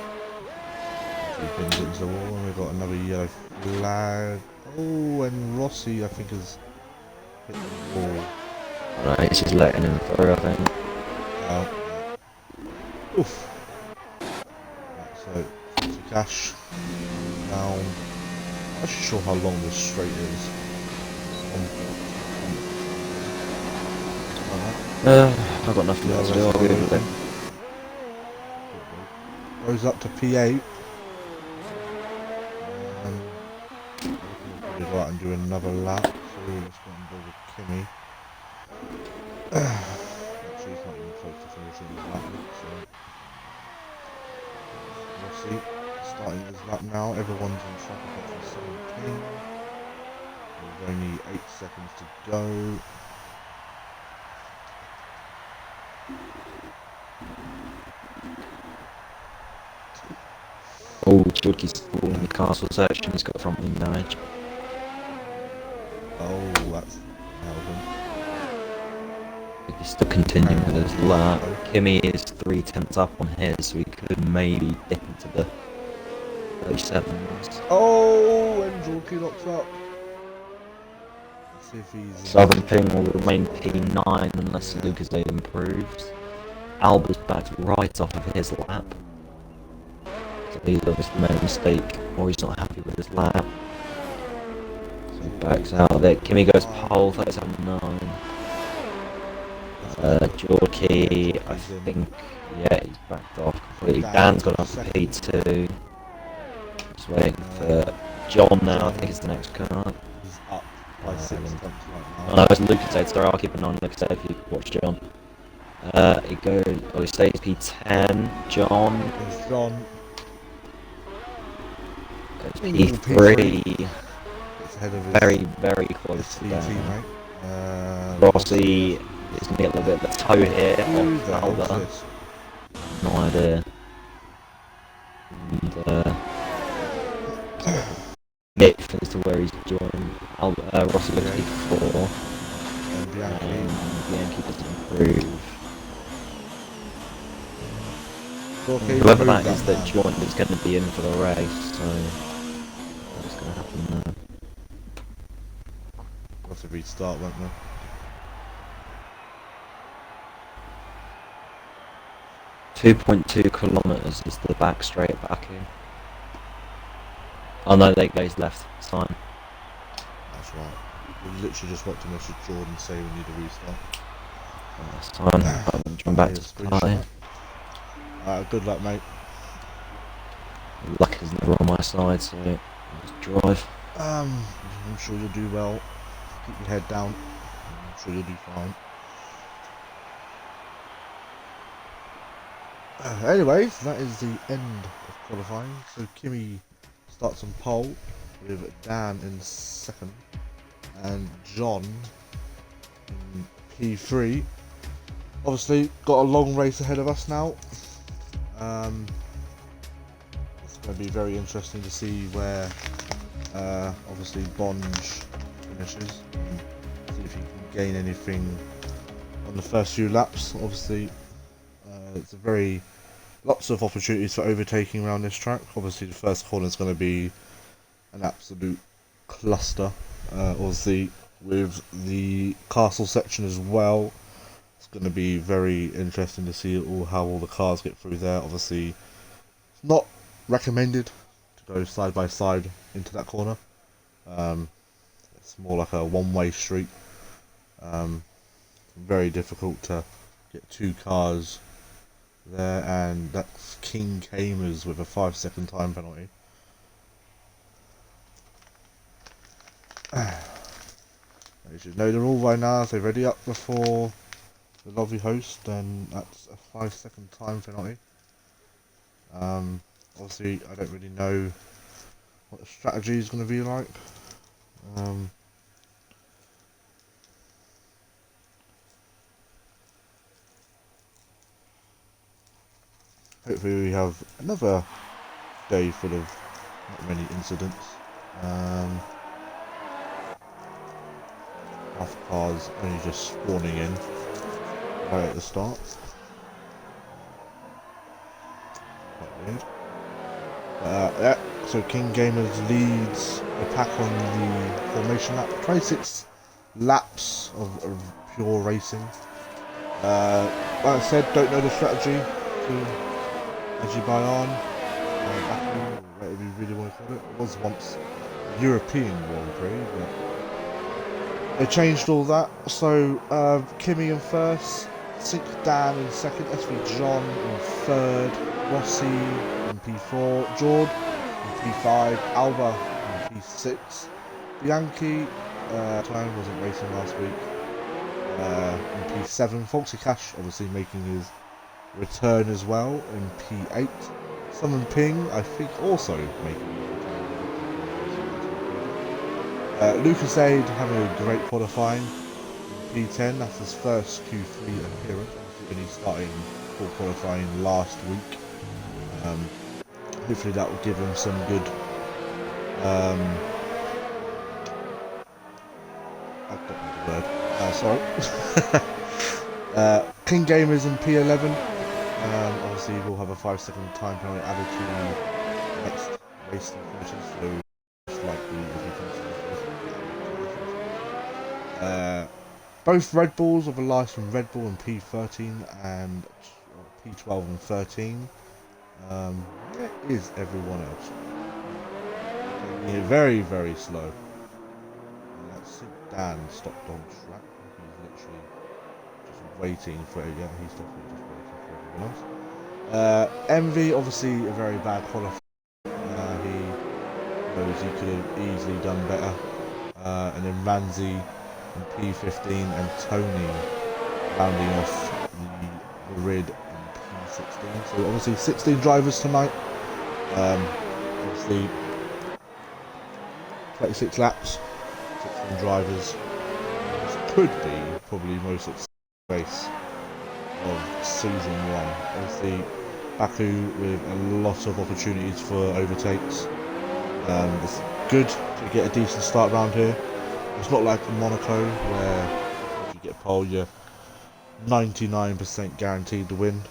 He pins into the wall, and we've got another yellow flag. Oh, and Rossi, I think, has hit the wall. Right, he's just letting him through, I think. Oof. Right, so, Faulty Cash down. I'm not sure how long this straight is. I've got nothing else to do, I'll be with it. Goes up to P8. We'll go out and do another lap. So let's go and go with Kimmy. Actually, he's not even close to finishing his lap. So we'll see. Starting his lap now. Everyone's on track apart from 17. There's only 8 seconds to go. Oh, Jordkey's falling in the castle section, he's got front wing damage. Oh, that's Melbourne. He's still continuing with his lap. Kimmy is 3/10 up on his, so he could maybe dip into the 37s. Oh, and Jorky locks up. Let's see if he's... Southern Ping will remain P9 unless Lucas Aid improves. Alba's backed right off of his lap. So he's obviously made a mistake, or he's not happy with his lap. So he backs out of it. Kimmy goes pole, 37.9. Jordkey, I think, yeah, he's backed off completely. Dan's gone up to P2. Just waiting for John now, I think it's the next car. He's up by 6 tenths right now. Oh no, it's Lucas Aid, sorry, I'll keep an eye on Lucas Aid if you watch John. He goes, well, he stays P10. John. There's John. Goes P3. It's ahead of his Very close to Dan. teammate. Rossi is going to get a little bit of a toe here Who off the hell's Alba. this? No idea. And Nick as to where he's joined. Rossi goes P4. And Bianchi. And Bianchi doesn't improve. Okay, Whoever improve that is that man. joined is going to be in for the race, so what's going to happen there? We'll have to restart, won't we? .2 kilometers is the back straight back here. Oh no, that goes left. It's fine. That's right. We literally just got to message Jordan say we need a restart. That's fine. I'm going back to the party. Good luck, mate. Luck is never on my side, so I'll just drive. I'm sure you'll do well. Keep your head down. I'm sure you'll do fine. Anyway, that is the end of qualifying. So Kimmy starts on pole with Dan in second and John in P3. Obviously, got a long race ahead of us now. It's going to be very interesting to see where obviously Bonge finishes and see if he can gain anything on the first few laps. Obviously, it's a very lots of opportunities for overtaking around this track. Obviously, the first corner is going to be an absolute cluster. Obviously, with the castle section as well, it's going to be very interesting to see how all the cars get through there. Obviously, it's not recommended to go side by side into that corner. It's more like a one-way street. Very difficult to get two cars there, and that's King Kamers with a 5-second time penalty. You should know they're all by now, if they're ready up before the lovely host, then that's a 5-second time penalty. Obviously, I don't really know what the strategy is going to be like. Hopefully we have another day full of not many incidents. Half cars only just spawning in right at the start. Quite weird. Yeah, so King Gamers leads the pack on the formation lap. 26 laps of pure racing. Like I said, don't know the strategy to Azerbaijan, Baku, whatever you really want to call it. It was once a European Grand Prix, but they changed all that. So Kimi in first, Sink Dan in second, SV John in third, Rossi in P4, Jord in P5, Alba in P6, Bianchi, time wasn't racing last week, in P7, Foxy Cash obviously making his return as well in P8, Summon Ping I think also making his return. Lucas Aid having a great qualifying in P10, that's his first Q3 appearance, when he started full qualifying last week. Hopefully that will give him some good I don't know the word. Sorry. King Gamers in P11. Obviously we'll have a 5-second time penalty added to the next race finishes, so most likely both Red Bulls of a license from Red Bull in P13 and P12 and 13. Where is everyone else? Taking it very, very slow. That's Dan stopped on track. He's literally just waiting for it. Yeah, he's definitely just waiting for everyone else. Envy, obviously a very bad qualifier. He knows he could have easily done better. And then Ramsey in P15 and Tony rounding off the grid in P16. So obviously 16 drivers tonight. Obviously 26 laps. 16 drivers. This could be probably the most exciting race of season 1. Obviously Baku with a lot of opportunities for overtakes. It's good to get a decent start around here. It's not like in Monaco where if you get pole you're 99% guaranteed to win.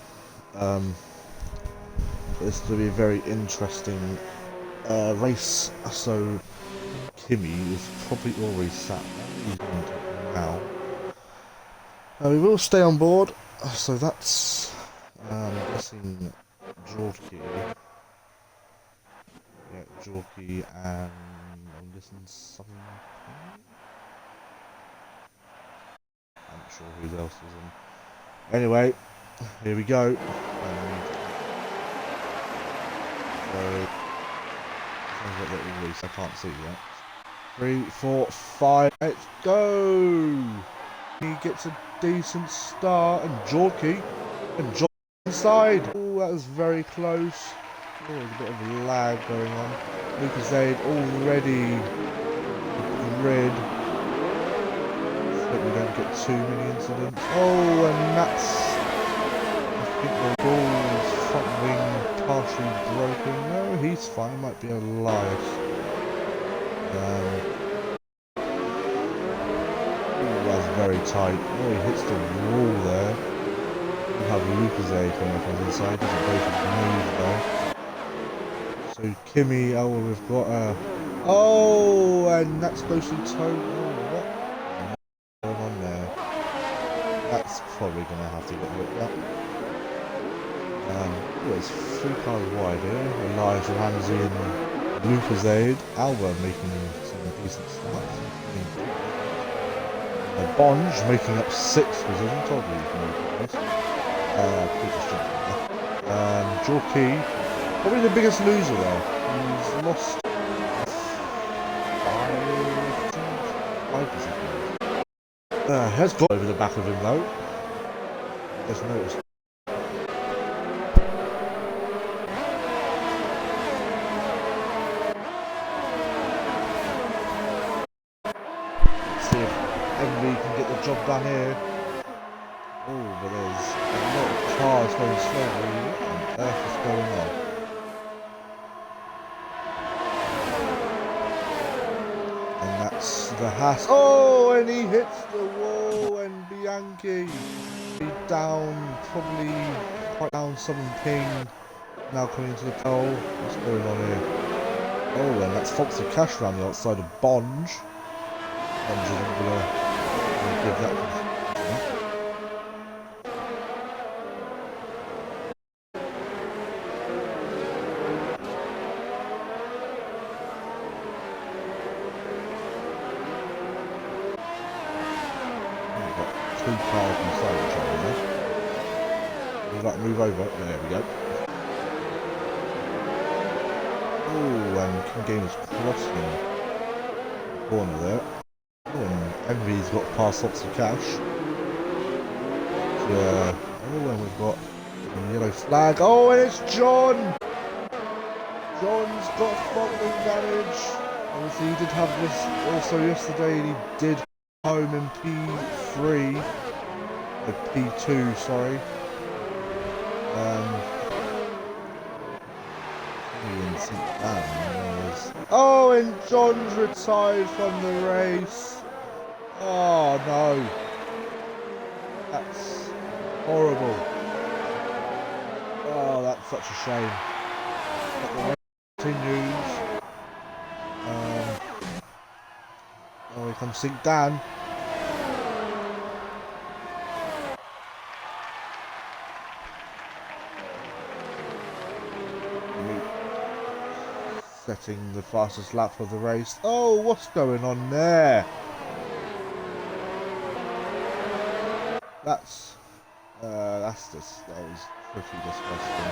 This will be a very interesting race. So Kimi is probably already sat now. We will stay on board, so that's I'm guessing Jorky. Yeah, Jorky and I'm guessing something. I'm not sure who else is in. Anyway, here we go. So sounds like little race. I can't see that. 3, 4, 5, let's go! He gets a decent start, and Jorky, and John inside. Oh, that was very close. Oh, there's a bit of lag going on. Lucas Aid already the grid. Hope we don't get too many incidents. Oh, and that's, I think the ball's front wing partially broken. No, he's fine. Might be alive. That's very tight. Oh, he hits the wall there. We have Lucas Aid coming up on the inside. Doesn't both move though. So Kimi, oh, we've got oh, and that's closely towed. Oh, what? Going on there? That's probably going to have to get looked at. Oh, it's 3 cars wide here. Elijah Ramsey and Lucas Aid. Alba making some decent starts. Bonge making up 6th position. Told you can make this. Jorky, probably the biggest loser though. He's lost 5%. Has got over the back of him though. Just noticed. Henry can get the job done here. Oh, but there's a lot of cars going slowly. What on earth is going on? And that's the Haas. Oh, and he hits the wall, and Bianchi down, probably quite down 17. Now coming into the pole. What's going on here? Oh, and that's Foxy Cash around the outside of Bonge. Bonge isn't gonna give that. We've got two cars inside each other there. Would you like to move over? There we go. Oh, and King Gamer's crossing the corner there. Oh, and Envy's got past lots of cash. Yeah. Oh, and we've got a yellow flag. Oh, and it's John! John's got throttling damage. Obviously, he did have this also yesterday, and he did home in P3. P2, sorry. Oh, and John's retired from the race. Oh no, that's horrible. Oh, that's such a shame. But the race continues. Oh, here comes Sink Dan. Setting the fastest lap of the race. Oh, what's going on there? That was pretty disgusting.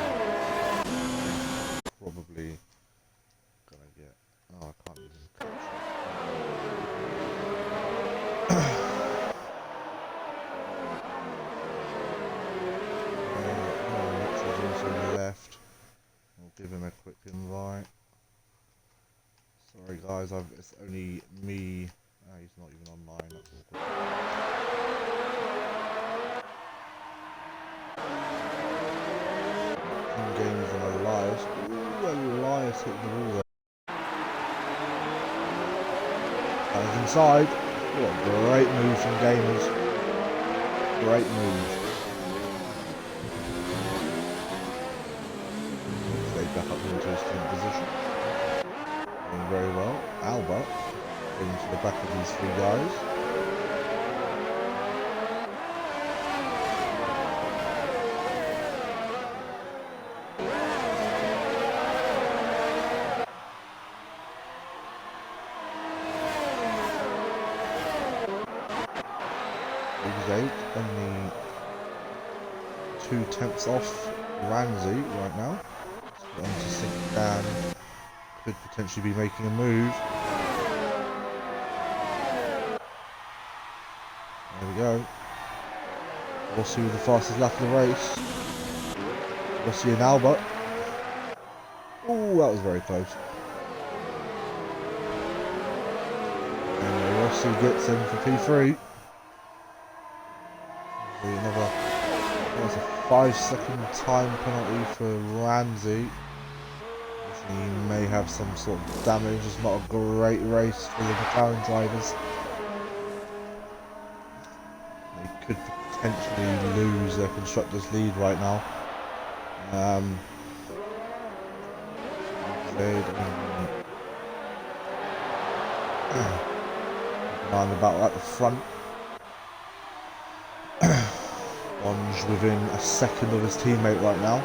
Probably gonna get. Oh, I can't use this capture. Richard's also on the left. I'll give him a quick invite. Sorry guys, it's only me. He's not even online. That's awkward. King Games and Elias. Ooh, Elias hitting the wall there. That was inside. What a great move from Gamers. Great move. Stay back up into his team position. Doing very well. Albert getting to the back of these three guys. Only 2/10 off Ramsey right now. On to Sink Dan. Could potentially be making a move. There we go. Rossi with the fastest lap of the race. Rossi and Albert. Oh, that was very close. And Rossi gets in for P3. There's a 5-second time penalty for Ramsey. He may have some sort of damage. It's not a great race for the McLaren drivers. They could potentially lose their constructors' lead right now. Mind about at the front. Bonge within a second of his teammate right now.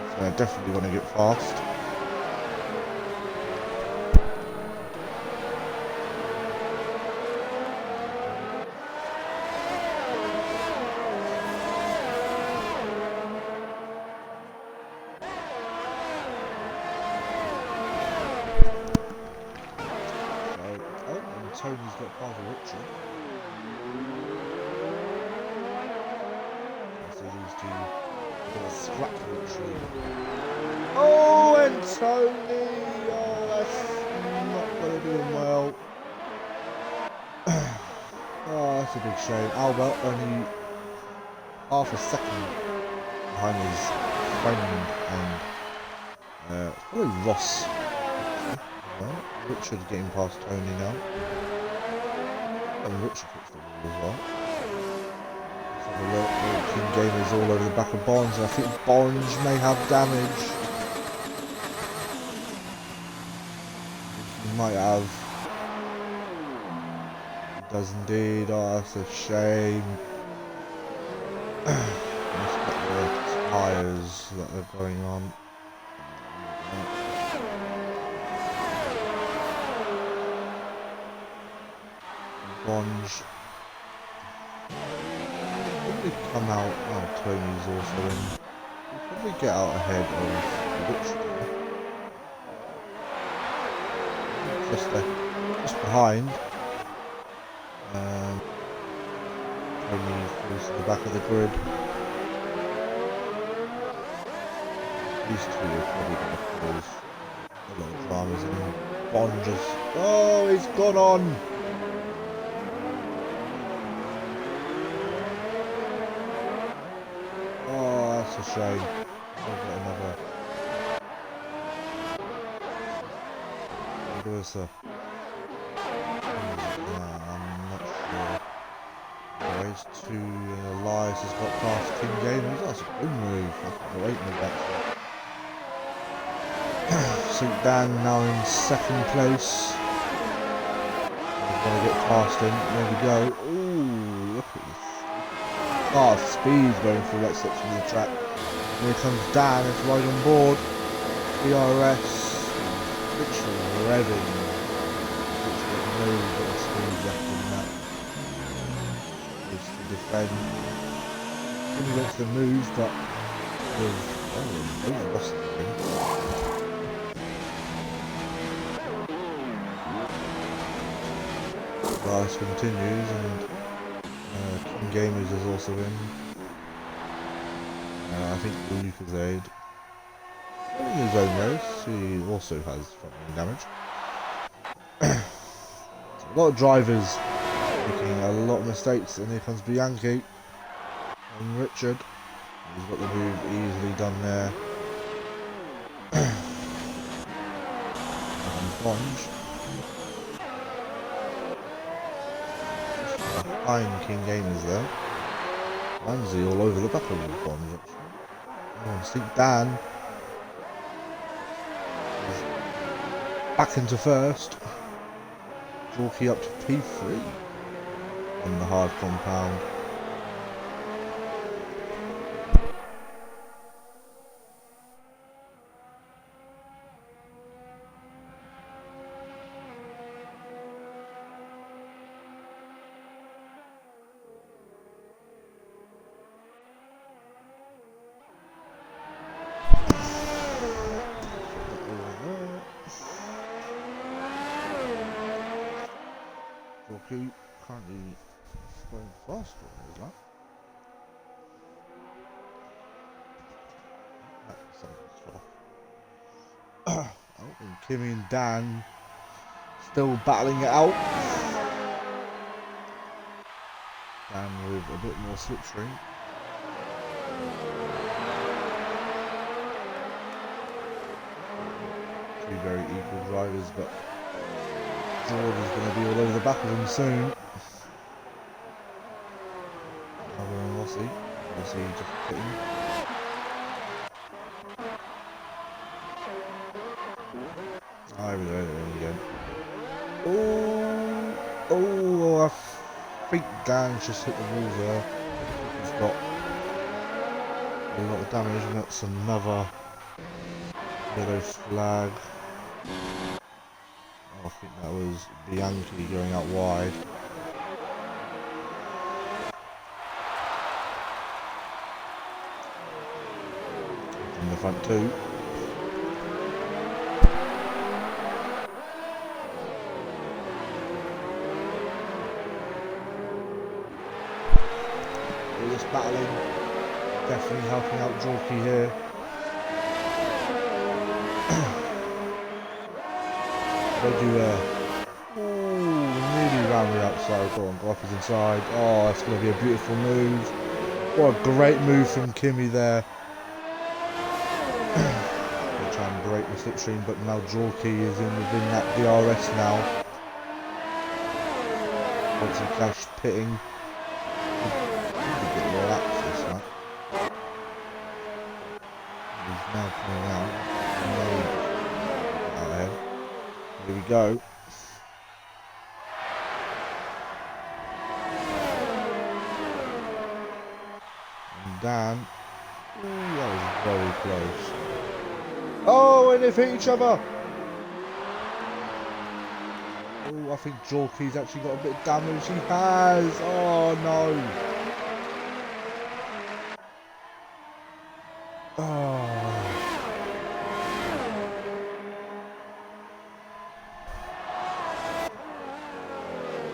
So they're definitely going to get fast. And Tony's got Father Richard. Scrap literally. Oh, and Tony! Oh, that's not going to do him well. That's a big shame. Albert only half a second behind his friend and probably Ross. Well, Richard getting past Tony now. And Richard hits the wall as well. Let's have a look. King Gamers all over the back of Bonds. I think Bonds may have damage. He might have. He does indeed. Oh, that's a shame. Let's get the tyres that are going on. Bonge probably come out. Oh, Tony's also in. He'll probably get out ahead of Richard. Just behind. Tony goes to the back of the grid. These two are probably going to cause a lot of dramas. And Bonge just. Oh, he's gone on! That's a shame. I'll get another. What is that? I'm not sure. Race 2 Elias has got past King Gamers. That's a good move. That's a great move actually. St. Dan now in second place. We're gonna get past him. There we go. Ooh, look at this. Oh, speed going through that section of the track. Here comes Dan, it's right on board. DRS, literally revving. Literally no bit of speed left in that. Is to defend. He went to the move, but was lost the thing. Race continues and King Gamers is also in. I think Lucasade in his own race. He also has front wing damage. A lot of drivers making a lot of mistakes, and here comes Bianchi and Richard. He's got the move easily done there. And Bonge. Behind King Gamers there. Ramsey all over the back of the Bonge actually. Oh, I think Dan is back into first. Jorky up to P3 on the hard compound. Currently going faster, is that? Oh, and Kimmy and Dan still battling it out. Dan with a bit more slipstream. Two very equal drivers, but Jordan's going to be all over the back of him soon. Rossi just hitting. There we go, there we go. Oh, I think Dan's just hit the wall there. He's got a lot of damage, and that's another yellow flag. I think that was Bianchi going out wide. In the front two. All this battling, definitely helping out Jorky here. Regular. Ooh, nearly ran around the outside. Go on, go up his inside. Oh, that's going to be a beautiful move. What a great move from Kimi there. Gonna try and break the slipstream, but now Jorky is in within that DRS now. Once he cashed pitting. A bit relaxed this lap. He's now coming out. Out there. Here we go. And Dan. Ooh, that was very close. Oh, and they've hit each other. Oh, I think Jorky's actually got a bit of damage. He has. Oh no. Oh.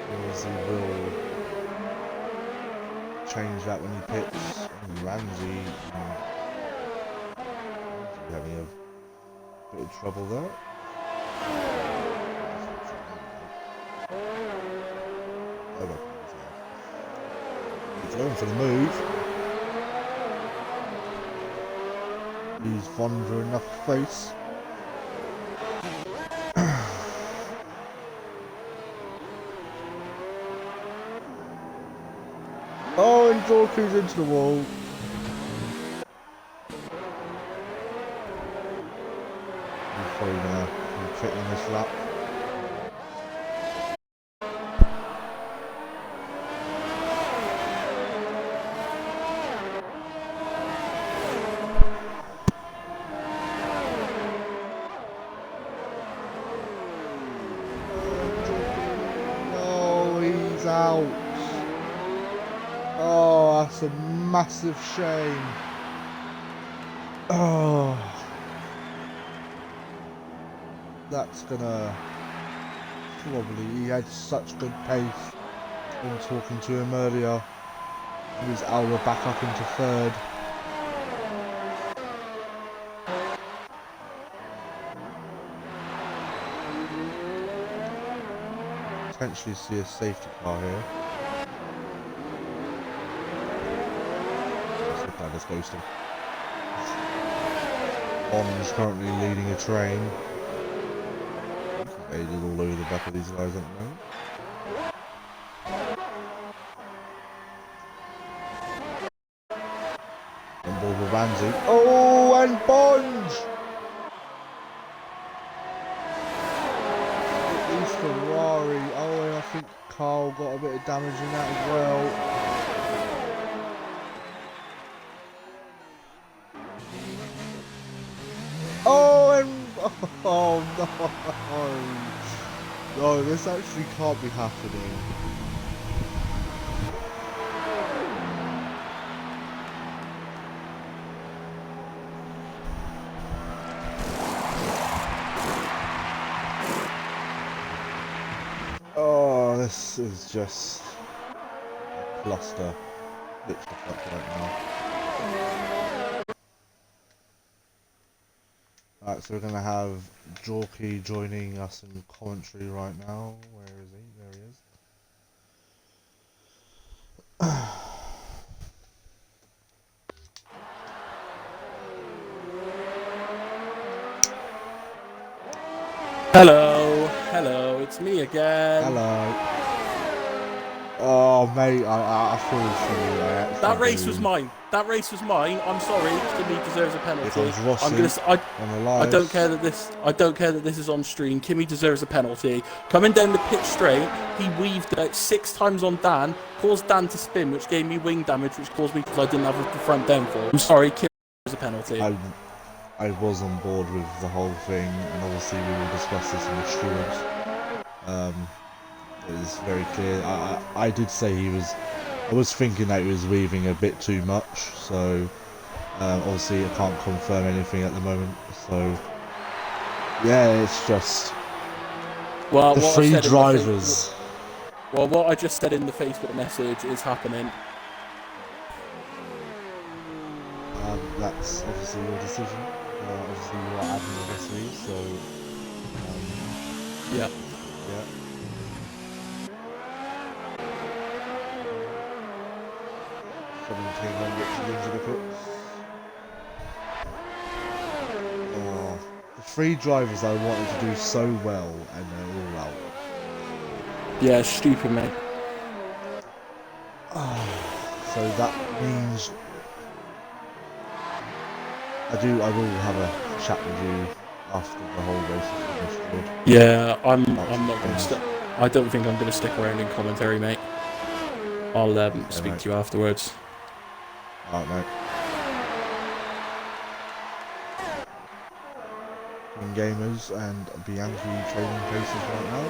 He will change that when he pits. And Ramsey having a bit of trouble there. He's going for the move. He's Vonda in the face. Oh, and Jorky's into the wall. He's probably gonna be quitting this lap. Oh, he's out. Oh, that's a massive shame. Oh, that's gonna probably. He had such good pace when talking to him earlier. He was Alba back up into third. Potentially see a safety car here. Let's go still. Bond's currently leading a train. They did all over the back of these guys at the moment. On board with Ramsey. Oh, and Bond! At least Ferrari. Oh, and I think Carl got a bit of damage in that as well. Oh, and oh no! No, this actually can't be happening. Oh, this is just a cluster. Literally cluster right now. Alright, so we're going to have Jorky joining us in commentary right now. Where is he? There he is. Hello, it's me again. Hello. Oh, mate, I feel for you. That race was mine. That race was mine. I'm sorry. Kimi deserves a penalty. It was Rossi I'm gonna. on the live. I don't care that this. I don't care that this is on stream. Kimi deserves a penalty. Coming down the pit straight, he weaved about 6 times on Dan, caused Dan to spin, which gave me wing damage, which caused me because I didn't have the front downforce. I'm sorry, Kimi deserves a penalty. I was on board with the whole thing, and obviously we will discuss this in the stewards. It is very clear. I did say he was. I was thinking that he was weaving a bit too much. So obviously I can't confirm anything at the moment. So yeah, it's just Well, the three drivers. Well, what I just said in the Facebook message is happening. That's obviously your decision. Obviously you are admin of SV, so Yeah. yeah. King and Richard into the pits. Oh, the three drivers I wanted to do so well, and they're all out. Yeah, stupid, mate. So that means I will have a chat with you after the whole race is finished, Lord. Yeah, I'm That's not going to finished. I don't think I'm going to stick around in commentary, mate. I'll speak mate. to you afterwards. Alright, mate. King Gamers and Bianchi trading places right now.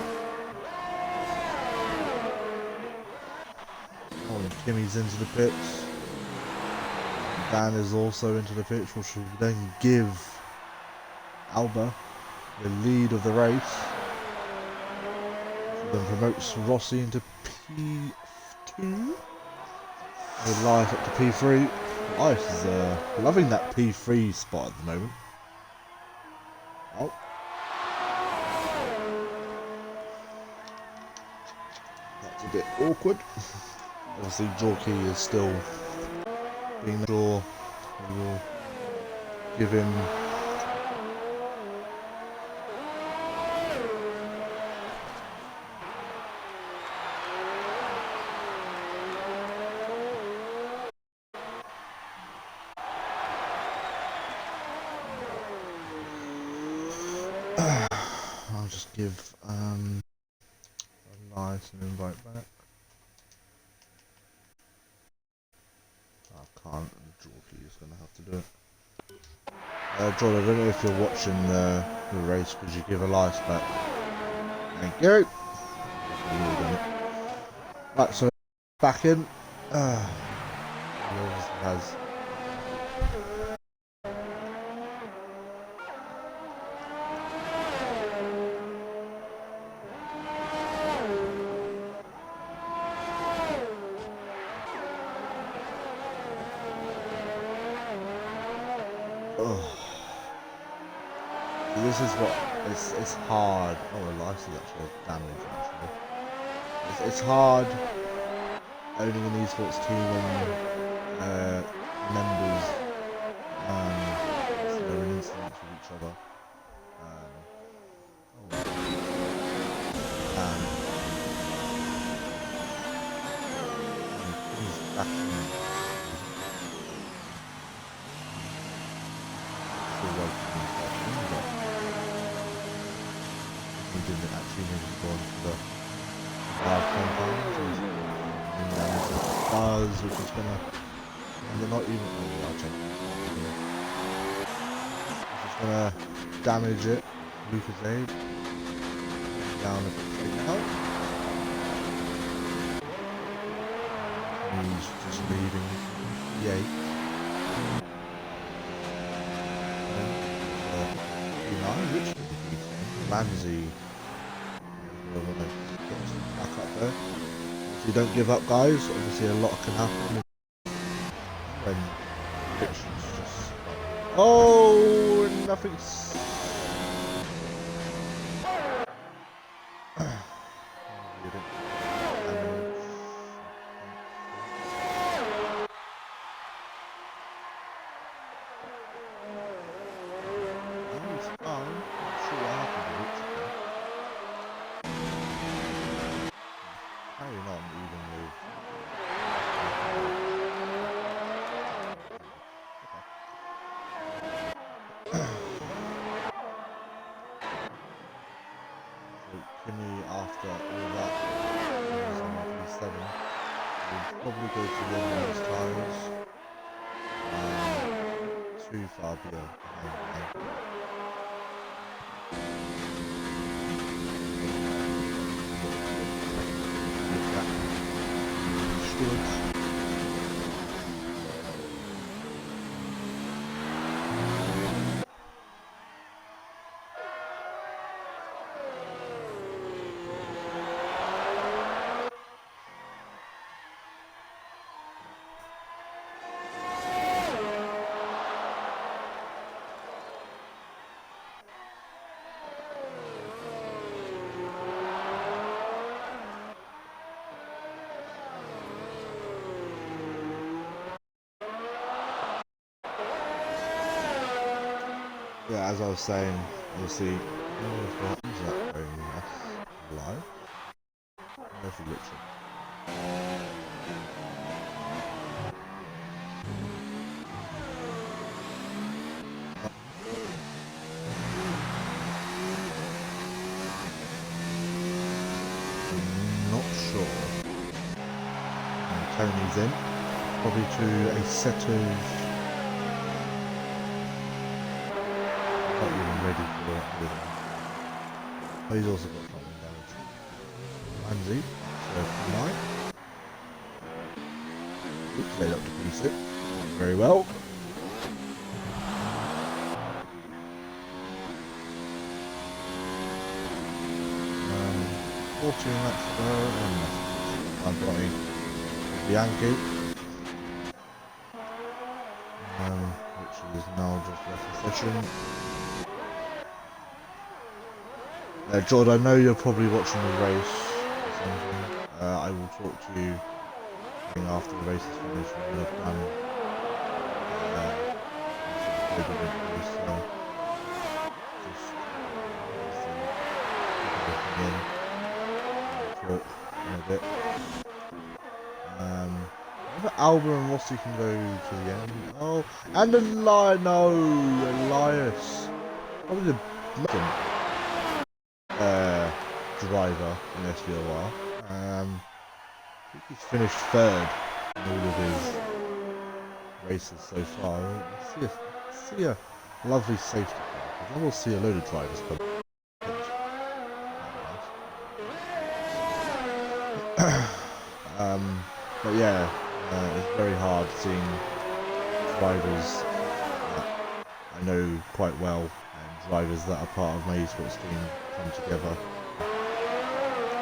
Oh, and Kimmy's into the pits. Dan is also into the pits, which will then give Alba the lead of the race. Then promotes Rossi into P2. Elias up to P3. Elias is loving that P3 spot at the moment. Oh. That's a bit awkward. Obviously, Jorky is still being sure we will give him I'll just give Elias an invite back. I can't, and Jorky is going to have to do it. John, I don't know if you're watching the race, could you give Elias back? Thank you! Right, so back in. He obviously has. This is what it's hard. Oh, Elias is actually damaged. Actually, it's hard owning an esports team when members they're in incidents with each other. He's back in. We didn't actually need to go on to the compound. Buzz, which is gonna. And they're not even. Oh, I'll check. Which is gonna damage it. Lucas Aid. Down a bit now. He's just leaving. Yay. Which Ramsey back up there. If you don't give up, guys, obviously a lot can happen when it's just nothing's after all that, he's on P7. We'll probably go to the end of his tires. Too far behind. Yeah, as I was saying, obviously, who's that going live? Where's he literally? I'm not sure. Tony's in, probably to a set of. Not even ready for it. Oh, he's also got something damage. Anzi, so 9. Oops, laid up to P6. Very well. Um, 14 laps to go, and I've got a Yankee, which is now just left the session. George, I know you're probably watching the race or something. I will talk to you after the race is finished when we've done talk in a bit. Albert and Rossi can go to the end. Oh, and Elias. Probably the driver in SVOR. I think he's finished third in all of his races so far. I see a lovely safety car. I will see a load of drivers come. But yeah, it's very hard seeing drivers that I know quite well and drivers that are part of my esports team come together.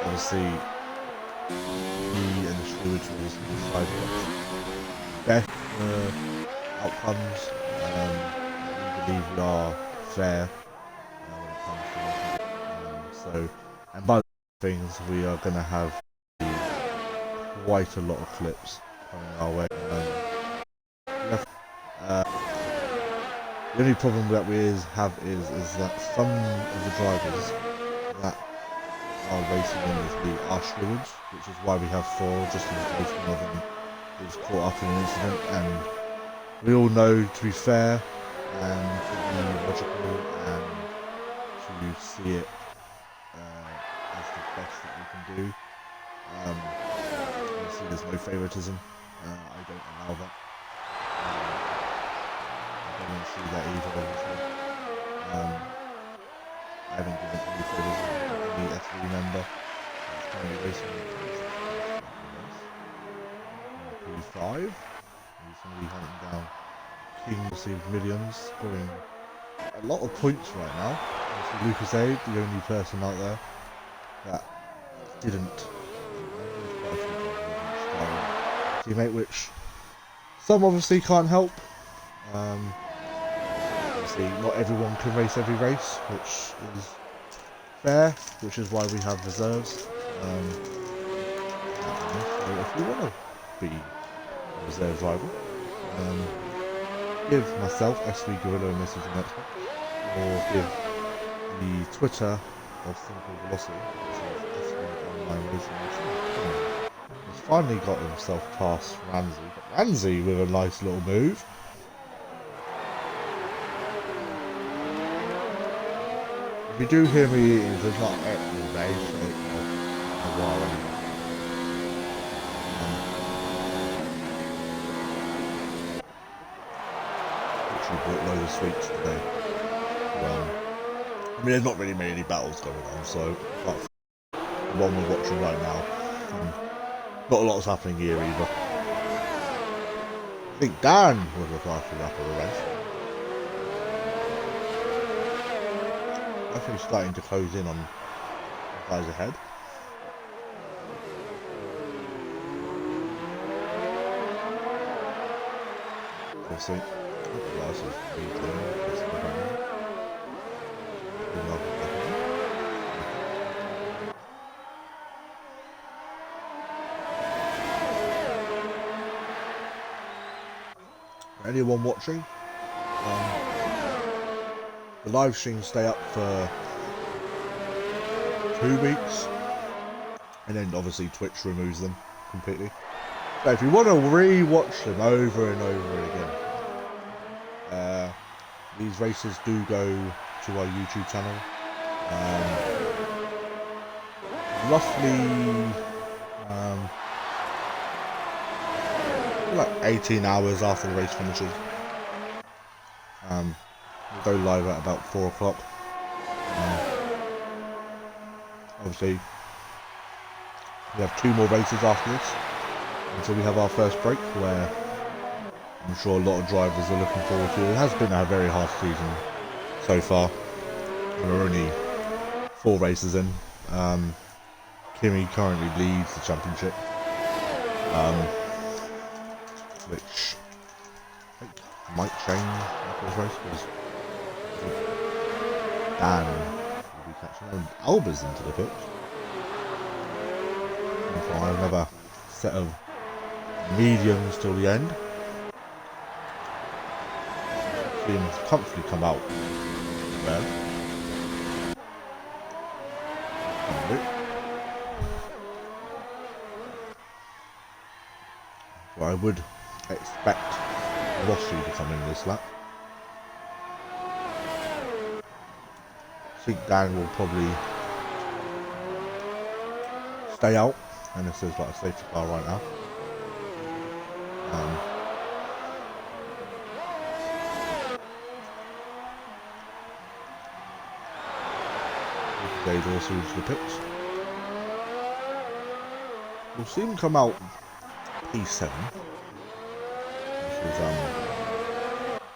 Obviously, me and the stewards will decide what's best outcomes. We believe we are fair when it comes to so, and by things, we are going to have quite a lot of clips coming our way. The only problem that we have is that some of the drivers that are racing in this league are stewards, which is why we have 4, just in case one of them is caught up in an incident. And we all know, to be fair and to be logical and to see it as the best that we can do. Obviously there's no favoritism. I don't allow that. I don't see that either, obviously. I haven't given any favoritism to any SV member that's currently racing P5. He's going to be hunting down King, received millions, scoring a lot of points right now. Obviously Lucas Aid, the only person out there that didn't teammate, which some obviously can't help. Obviously not everyone can race every race, which is fair, which is why we have reserves. So if you want to be a reserve driver, give myself SV Gorilla a message on Xbox, or give the Twitter of Simple Velocity, which is SV Online Racing. He's finally got himself past Ramsey, but Ramsey with a nice little move. If you do hear me eating, there's not all day, so a while anyway. Literally bought loads of sweets today. I mean, there's not really many battles going on, so apart from the one we're watching right now, not a lot's happening here either. I think Dan was the fastest lap of the race. I think he's starting to close in on the guys ahead. We'll see. Anyone watching? The live streams stay up for 2 weeks, and then obviously Twitch removes them completely. So if you want to re-watch them over and over again, these races do go to our YouTube channel. Roughly like 18 hours after the race finishes. We'll go live at about 4 o'clock. Obviously, we have 2 more races after this until we have our first break, where I'm sure a lot of drivers are looking forward to. It has been a very hard season so far. We're only 4 races in. Kimi currently leads the championship, which I think might change after this race, because Dan will be catching on. Alba's into the pit. And for another set of mediums till the end. See him comfortably come out there. Well, I would expect Rossi to come in this lap. I think Dan will probably stay out, and this is like a safety car right now. They'd also into the pits. We'll see him come out P7, which is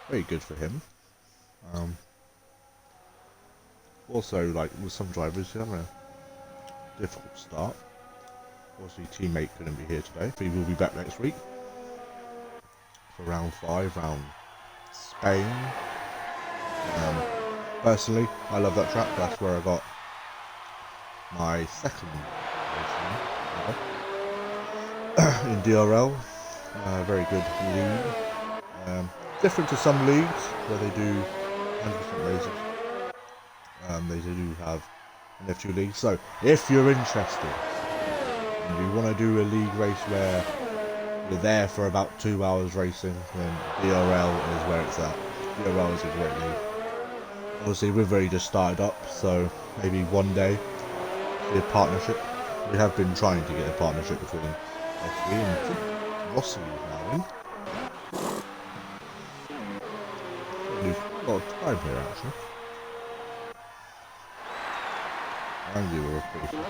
very good for him. Also, like with some drivers, you have a difficult start. Obviously, teammate couldn't be here today, but he will be back next week for round 5, round Spain. Personally, I love that track. That's where I got my second race in DRL. Very good league. Different to some leagues where they do 100% races. They do have an F2 league. So if you're interested and you want to do a league race where you're there for about 2 hours racing, then DRL is where it's at. DRL is a great league. Obviously, we've already just started up, so maybe one day a partnership. We have been trying to get a partnership between SV and Rossi now in. We've got a lot of time here actually. And you were pretty fucking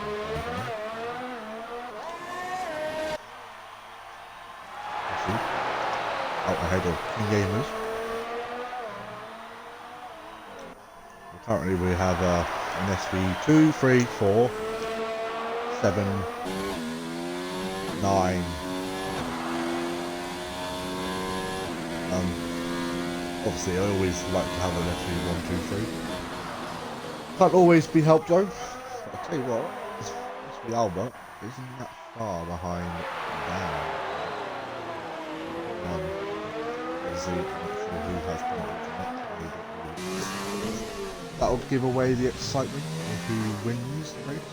out ahead of King Gamers. Currently we have an SV 2, 3, 4, 7, 9. Obviously I always like to have an SV 1, 2, 3. Can't always be helped though. But I'll tell you what, SV Albert isn't that far behind down. Obviously I'm not sure who has points next. That'll give away the excitement of who wins the race.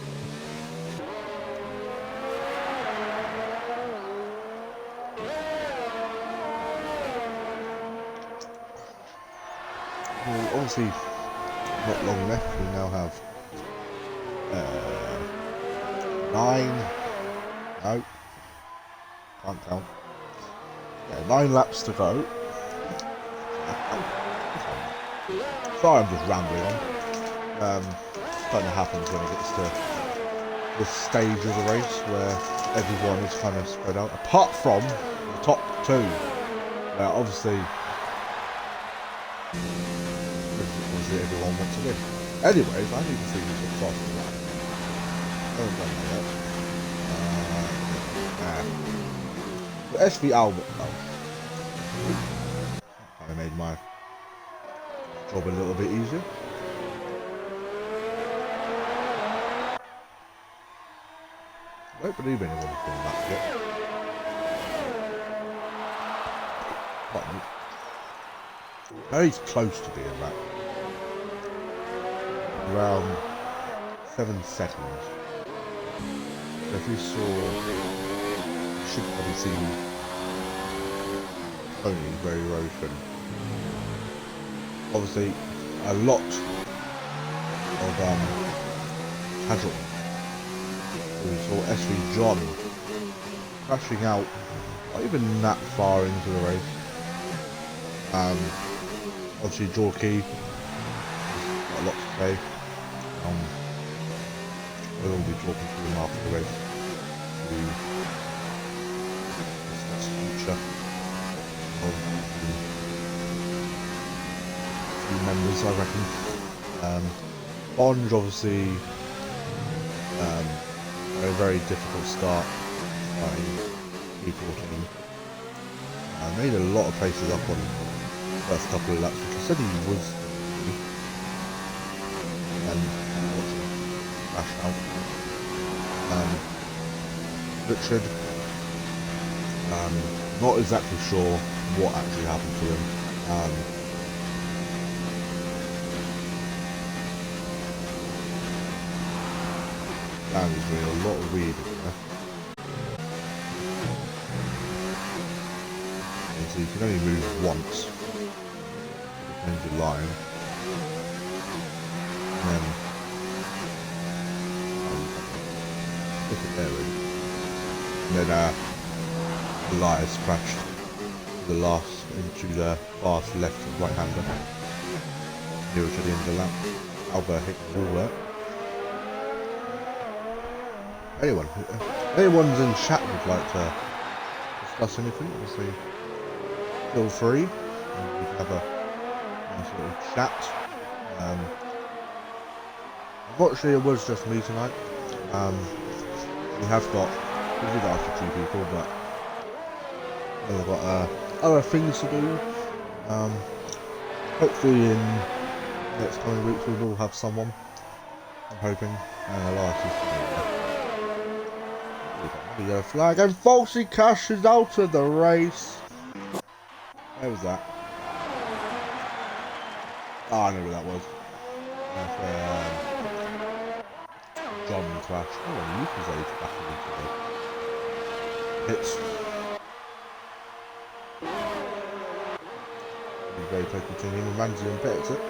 Well, obviously, not long left. We now have 9. No, can't count. Yeah, 9 laps to go. Sorry, I'm just rambling on. Kind of happens when it gets to this stage of the race where everyone is kind of spread out, apart from the top 2, where obviously everyone wants to win. Anyways, I need to see who's top. I haven't done that yet. The SV Albert though. Kind of made my job a little bit easier. I don't believe anyone's been back yet. Very close to being back. around 7 seconds. So if you saw, you should probably see Tony very open. Obviously, a lot of casualties. We saw SV John crashing out, not even that far into the race. Obviously, Jorky, got a lot to say. We'll all be talking to him after the race to discuss the future of the few members, I reckon. Bonge, obviously, a very difficult start by P14. Made a lot of places up on the first couple of laps, which I said he was, and crashed out. Richard, not exactly sure what actually happened to him. Dan is doing a lot of weird in there. So you can only move once. Depends your line. And then look at there really. And then Elias crashed to the last into the fast left and right hander. Nearer to the end of the lap. Albert hit the wall there. Anyone's in chat would like to discuss anything, obviously feel free. We can have a nice little chat. Unfortunately, it was just me tonight. We did ask for 2 people, but we've got other things to do. Hopefully in the next coming weeks we will have someone, I'm hoping, and Elias is the yellow flag, and Falsey Cash is out of the race. Where was that? Oh, I know where that was. That's John Clash. Oh, Lucas age back into the pits. Very close between him and Ramsey and pits it.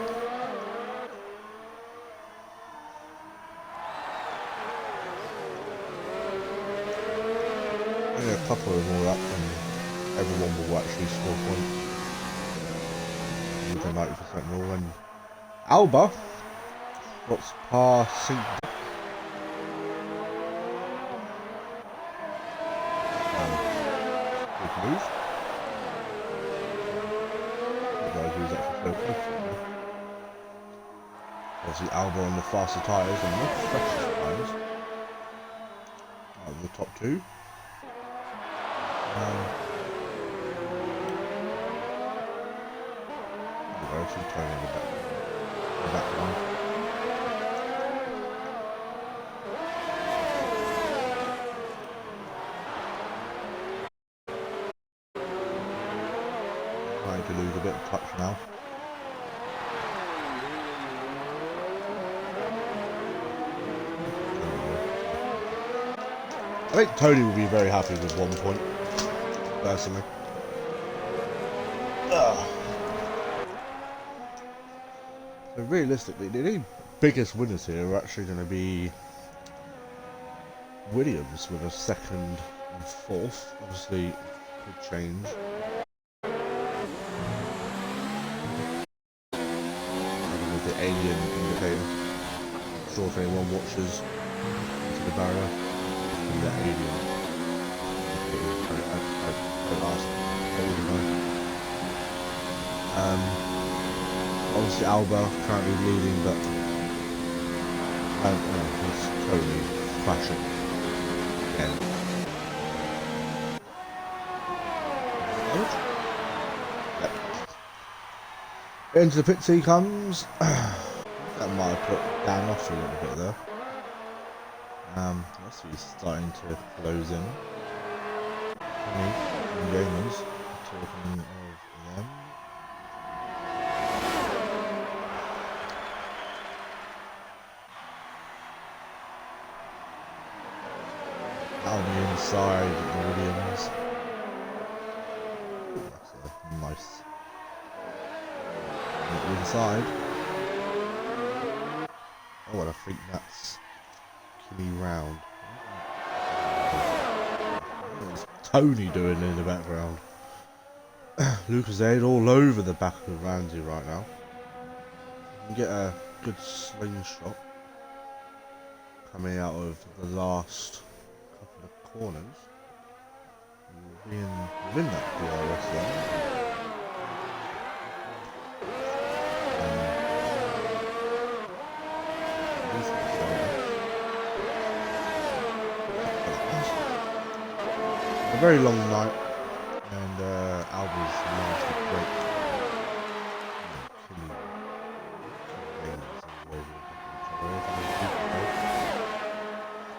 Only a couple of them all up, and everyone will actually score points. With a 90% rule, and Alba got passing. Good move. The guy who's actually so close. Obviously, Alba on the faster tyres and the fastest tyres. Out of the top 2. Actually turning the back one. Trying to lose a bit of touch now. I think Tony will be very happy with 1 point, personally. So realistically, the biggest winners here are actually going to be Williams with a 2nd and 4th. Obviously, could change. With the alien indicator. Not sure if anyone watches into the barrier. And the alien indicator. I'd ask. I wouldn't know. Obviously Alba currently leading, but he's totally crashing again. Yep. Into the pits he comes. That might have put Dan off a little bit there. Let's see, he's starting to close in. And Raymond's talking of them. on the inside of the Williams. Ooh, that's a nice inside. Oh, and I think that's Kinney round. What's Tony doing in the background? Lucasade all over the back of Ramsey right now. You can get a good slingshot coming out of the last couple of corners. Within that DRS zone. A very long night, and Alba's last break.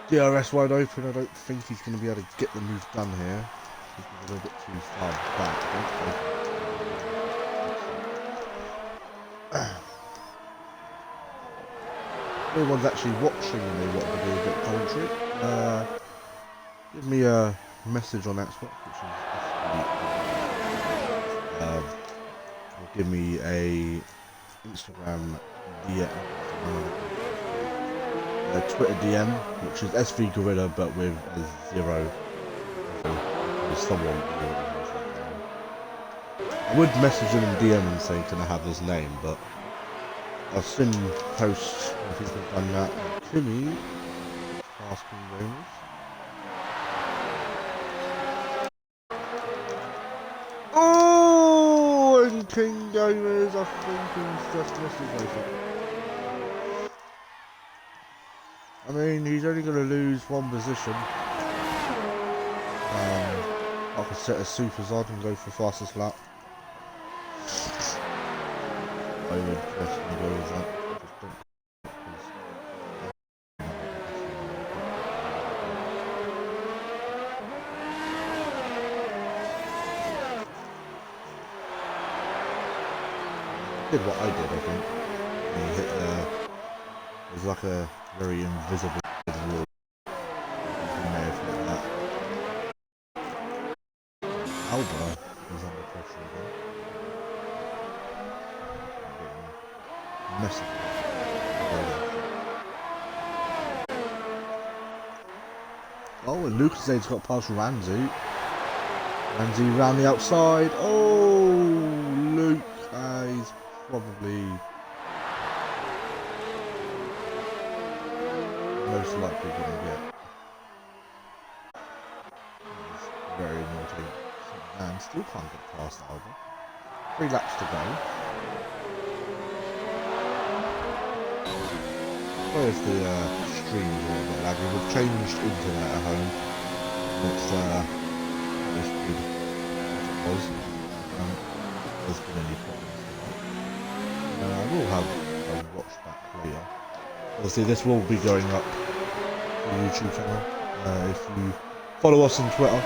DRS wide open. I don't think he's going to be able to get the move done here. He's a little bit too far back. No one's actually watching and they want to do a bit of commentary. Give me a message on Xbox, which is or give me a Instagram DM, a Twitter DM, which is SV Gorilla but with a 0. There's someone. I would message him in DM and say, "Can I have his name?" But I've seen posts where people have done that. Kimmy asking rooms. Oh, and King Gomez, I think he's just missed his way. I mean, he's only going to lose one position. I could set a supers on and go for fastest lap. I would definitely go with that. Did what I did, I think. He hit it was like a very invisible wall. He may have hit that. Alba was under pressure again. Messy. Oh, and Lucasade's got past Ramsey. Ramsey round the outside. Oh, Luke. He's probably most likely going to get. He's very naughty. And still can't get past Alba. 3 laps to go. Where's the stream a little bit laggy? We've changed internet at home. It's good as it was. There's been any problems with that. I will have a watch back later. Obviously this will be going up to the YouTube channel. If you follow us on Twitter,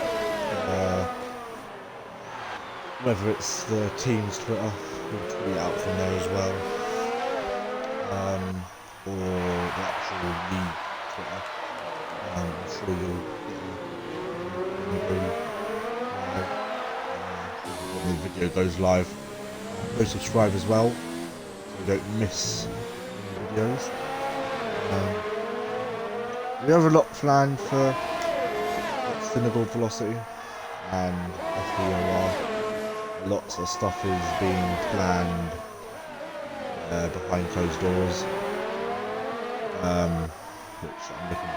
whether it's the team's Twitter, we'll tweet out from there as well. Or the actual league Twitter. I'm sure you'll when the video goes live. Go subscribe as well, so you don't miss any videos. We have a lot planned for Cynical Velocity and SVOR. Lots of stuff is being planned behind closed doors. Which I'm looking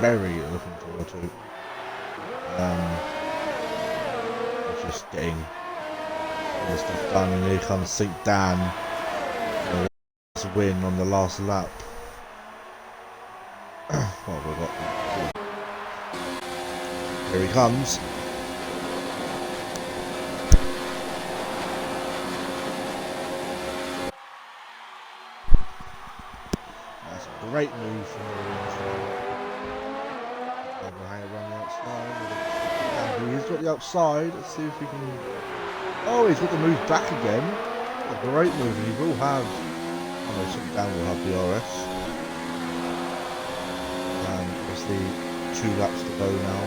very looking forward to. Just getting all the stuff done, and here comes St. Dan to win on the last lap. Well, we've got here he comes. Great move from the hang around the outside. He's got the outside. Let's see if we can. Oh, he's got the move back again. A great move, and he will have. Oh no, St. Dan will have DRS. Obviously, 2 laps to go now.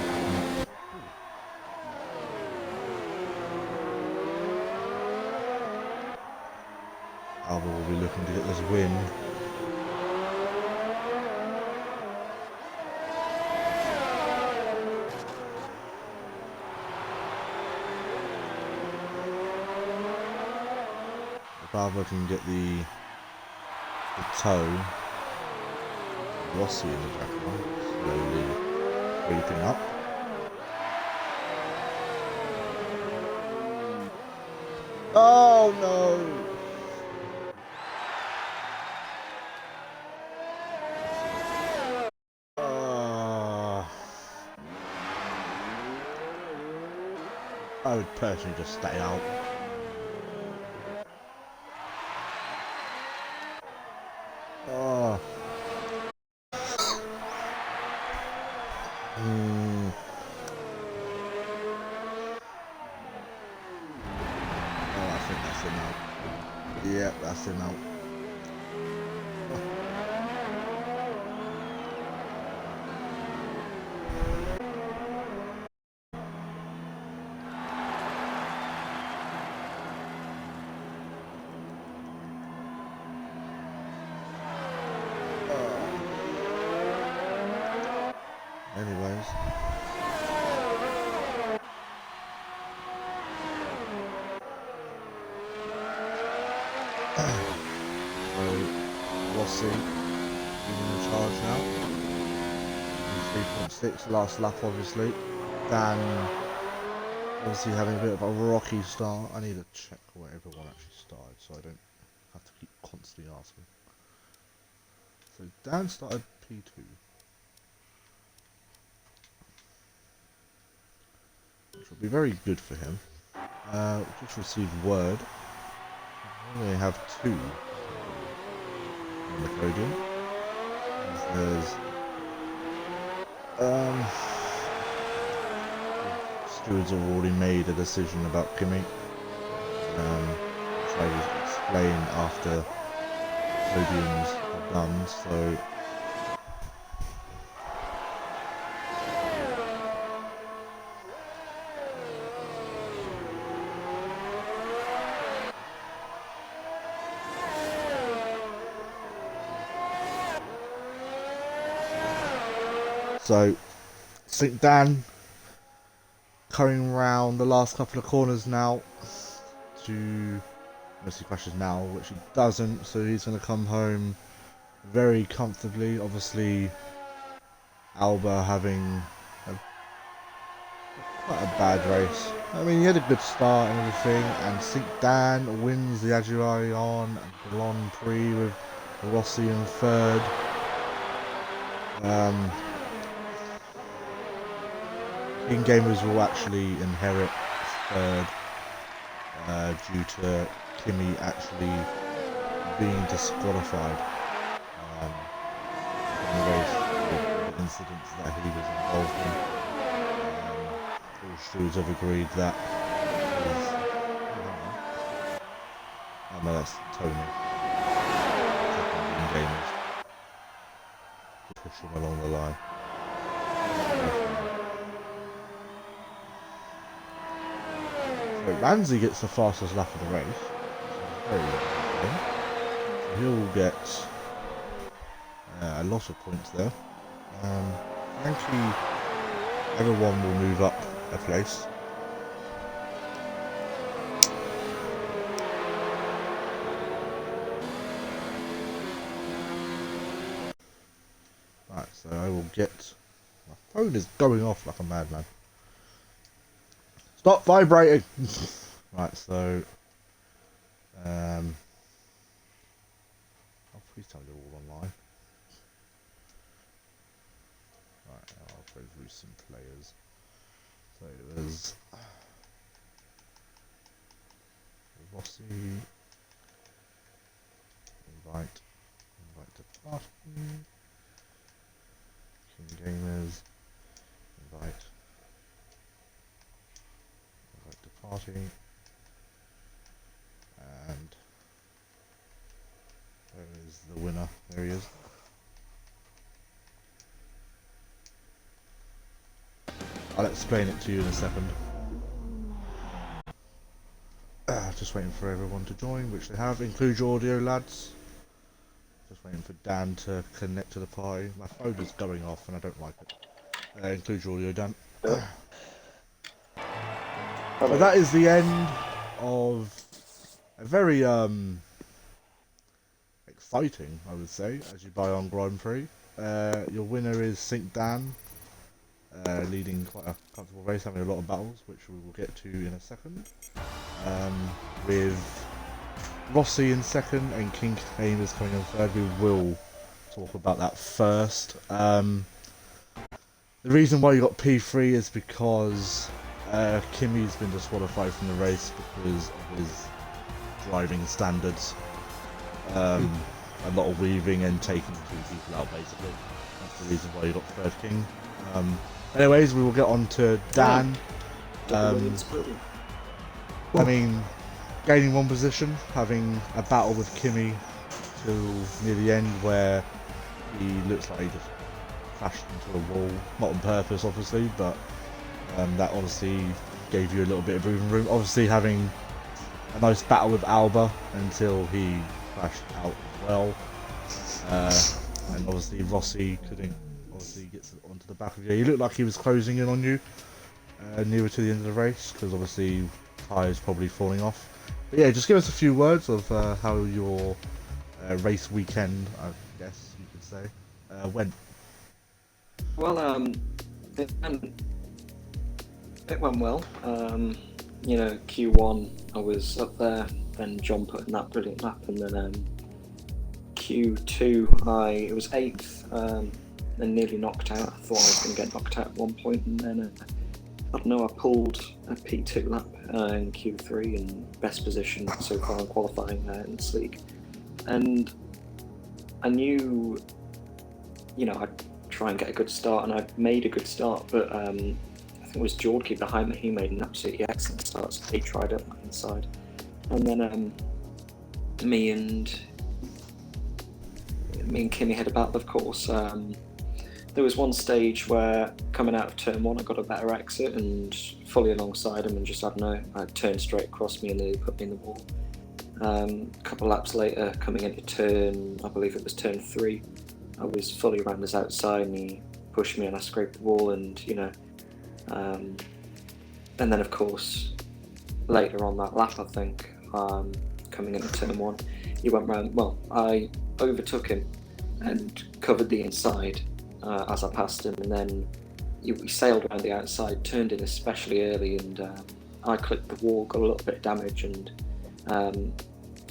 Alba will be looking to get this win. If Alba can get the toe, Rossi in the background, slowly creeping up. Oh no! I would personally just stay out. Oh. Oh, I think that's him out. Yep, that's him out. Anyways. So, Rossi leading the charge now. 3.6, last lap obviously. Dan obviously having a bit of a rocky start. I need to check where everyone actually started so I don't have to keep constantly asking. So Dan started P2. Which will be very good for him. Just received word. We only have 2 on the podium. There's stewards have already made a decision about Kimi, which I will explain after podiums are done. So I think Dan coming round the last couple of corners now to mostly crashes now, which he doesn't, so he's going to come home very comfortably. Obviously Alba having quite a bad race. I mean, he had a good start and everything, and I think Dan wins the Azerbaijan Grand Prix with Rossi in 3rd. King Gamers will actually inherit 3rd due to Kimi actually being disqualified in the race with the incidents that he was involved in. All stewards have agreed that is... Oh no, that's Tony. King Gamers. Push him along the line. So Ramsey gets the fastest lap of the race. Very good. So he'll get a lot of points there. Actually, everyone will move up a place. Right, so I will get... My phone is going off like a madman. Stop vibrating! Right, so... oh, please tell me they're all online. Right, I'll go through some players. So there's... Rossi... Invite to party... King Gamers... Invite to party... And... Where is the winner? There he is. I'll explain it to you in a second. Just waiting for everyone to join, which they have. Include your audio, lads. Just waiting for Dan to connect to the party. My phone is going off and I don't like it. Include your audio, Dan. So that is the end of a very exciting, I would say, Azerbaijan Grand Prix. Your winner is Sink Dan, leading quite a comfortable race, having a lot of battles, which we will get to in a second. With Rossi in second and King Chambers coming in third. We will talk about that first. The reason why you got P3 is because Kimi's been disqualified from the race because of his driving standards. A lot of weaving and taking 2 people out, basically. That's the reason why you got third King. Anyways, we will get on to Dan. I mean, gaining 1 position, having a battle with Kimi till near the end where he looks like he just crashed into a wall. Not on purpose, obviously, but that honestly gave you a little bit of breathing room. Obviously having a nice battle with Alba until he crashed out as well. And obviously Rossi couldn't obviously get onto the back of you. He looked like he was closing in on you nearer to the end of the race because obviously tyres probably falling off. But yeah, just give us a few words of how your race weekend, I guess you could say, went. Well, it went well. You know, Q1 I was up there, then John put in that brilliant lap, and then Q2 it was 8th, and nearly knocked out. I thought I was going to get knocked out at one point, and then I don't know, I pulled a P2 lap in Q3 and best position so far in qualifying in this league. And I knew, you know, I'd try and get a good start, and I made a good start, but I think it was Georgie behind me. He made an absolutely excellent start, so he tried up my inside. And then me and Kimi had a battle, of course. There was one stage where, coming out of turn 1, I got a better exit and fully alongside him and just, I don't know, I turned straight across me and then he put me in the wall. A couple of laps later, coming into turn, I believe it was turn 3, I was fully around his outside and he pushed me and I scraped the wall, and, you know, and then of course, later on that lap, I think, coming into turn 1, he went round, well, I overtook him and covered the inside as I passed him, and then we sailed around the outside, turned in especially early, and I clipped the wall, got a little bit of damage, and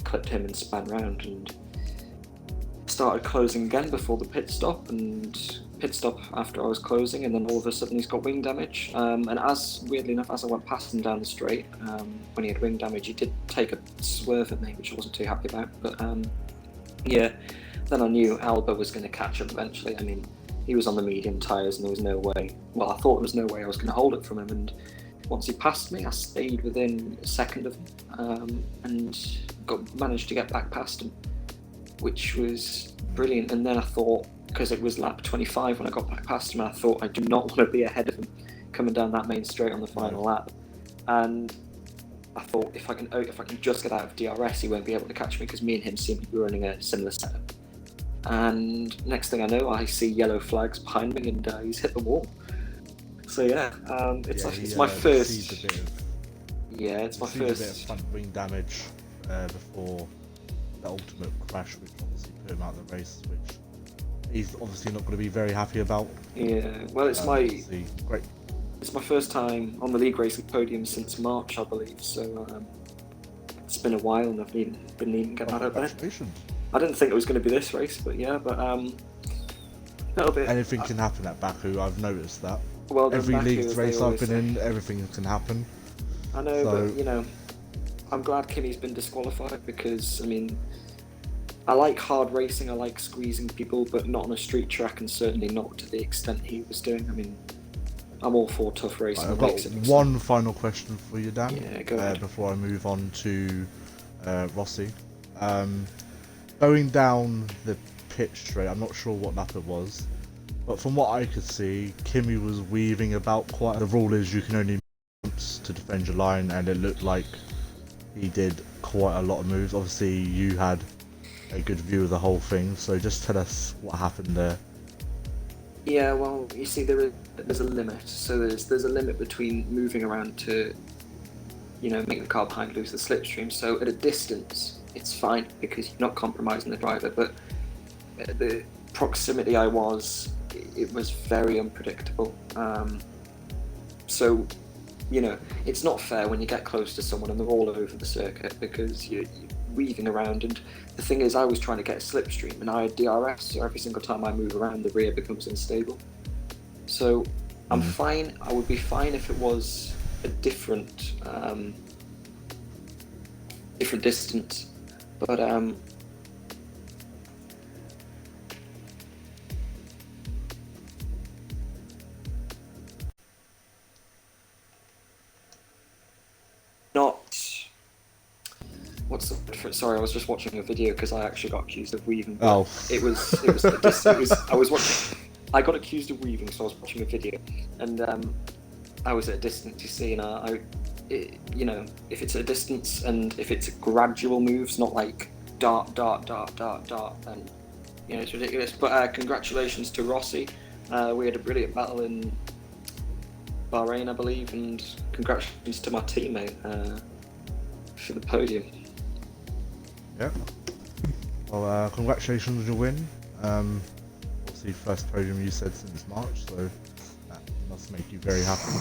clipped him and span round, and started closing again before the pit stop, and pit stop after I was closing, and then all of a sudden he's got wing damage, and weirdly enough, as I went past him down the straight, when he had wing damage, he did take a swerve at me, which I wasn't too happy about, but yeah, then I knew Alba was going to catch up eventually. I mean, he was on the medium tyres and there was no way, well, I thought there was no way I was going to hold it from him, and once he passed me, I stayed within a second of him, and managed to get back past him, which was brilliant. And then I thought, because it was lap 25 when I got back past him, I thought I do not want to be ahead of him coming down that main straight on the final lap, and I thought if I can just get out of DRS, he won't be able to catch me because me and him seem to be running a similar setup. And next thing I know, I see yellow flags behind me, and he's hit the wall. So yeah, it's my first. It's my first. A bit of front wing damage before the ultimate crash, which obviously put him out of the race, which he's obviously not going to be very happy about. Yeah, well, it's great. It's my first time on the league racing podium since March, I believe. So it's been a while, and I've been needing to get that out there. I didn't think it was going to be this race, but yeah, that'll be. Anything can happen at Baku. I've noticed that. Well, every league race I've been in, everything can happen. I know, but you know, I'm glad Kimi's been disqualified because, I mean, I like hard racing, I like squeezing people, but not on a street track, and certainly not to the extent he was doing. I mean, I'm all for tough racing. I've got one final question for you, Dan. Yeah, go ahead. Before I move on to Rossi. Going down the pitch straight, I'm not sure what lap it was, but from what I could see, Kimmy was weaving about quite. The rule is you can only move to defend your line, and it looked like he did quite a lot of moves. Obviously, you had a good view of the whole thing, so just tell us what happened there. Yeah, well, you see, there's a limit. So there's a limit between moving around to, make the car behind lose the slipstream. So at a distance, it's fine because you're not compromising the driver. But at the proximity I was, it was very unpredictable. So, it's not fair when you get close to someone and they're all over the circuit because you're weaving around. And the thing is, I was trying to get a slipstream and I had DRS, so every single time I move around, the rear becomes unstable. So I'm fine. I would be fine if it was a different distance, but not. What's the word for it? Sorry, I was just watching a video because I actually got accused of weaving. Oh. It was. I was watching. I got accused of weaving, so I was watching a video, and I was at a distance. You see, and if it's at a distance and if it's gradual moves, not like dart, then it's ridiculous. But congratulations to Rossi. We had a brilliant battle in Bahrain, I believe, and congratulations to my teammate for the podium. Yeah. Well, congratulations on your win. Obviously, first podium you said since March, so that must make you very happy.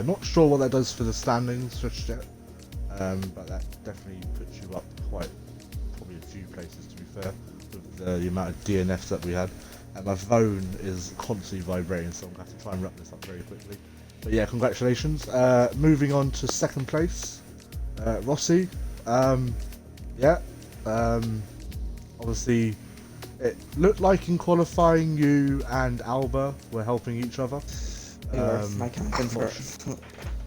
Not sure what that does for the standings just yet, but that definitely puts you up probably a few places, to be fair, with the amount of DNFs that we had. And my phone is constantly vibrating, so I'm going to have to try and wrap this up very quickly. But yeah, congratulations. Moving on to second place, Rossi. Obviously, it looked like in qualifying you and Alba were helping each other. I can't confirm.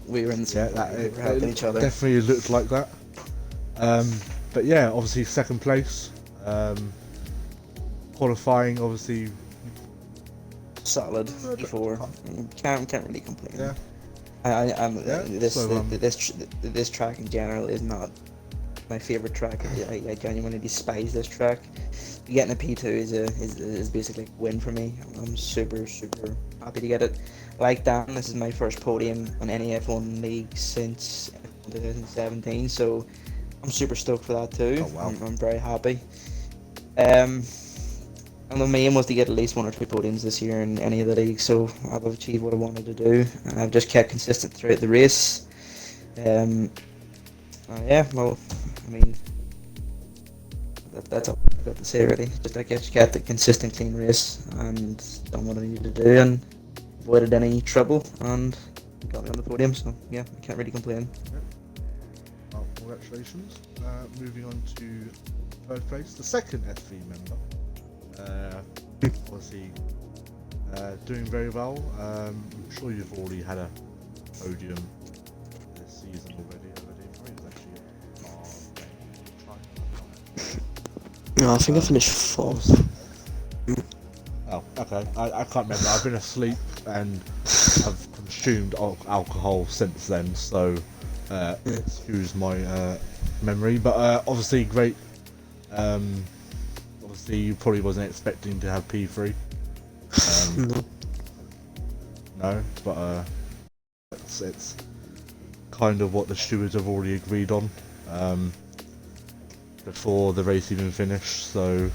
We were in the we were helping each other. Definitely looked like that. But yeah, obviously second place. Qualifying, obviously solid before. Can't really complain. Yeah. This track in general is not my favorite track. I genuinely despise this track. Getting a P2 is basically a win for me. I'm super happy to get it. Like Dan, this is my first podium on any F1 league since 2017, so I'm super stoked for that too. Oh, wow. I'm very happy. And the main was to get at least 1 or 2 podiums this year in any of the leagues, so I've achieved what I wanted to do. I've just kept consistent throughout the race. That's all I've got to say really. Just I just kept a consistent clean race and done what I needed to do and avoided any trouble and got me on the podium, so yeah, I can't really complain. Well, congratulations. Moving on to third place, the second SV member. Obviously doing very well. I'm sure you've already had a podium this season already. No, I think I finished 4th. Oh, okay. I can't remember. I've been asleep and I've consumed alcohol since then, so excuse my memory. But obviously great. Obviously you probably wasn't expecting to have P3. No, but it's kind of what the stewards have already agreed on. Before the race even finished, so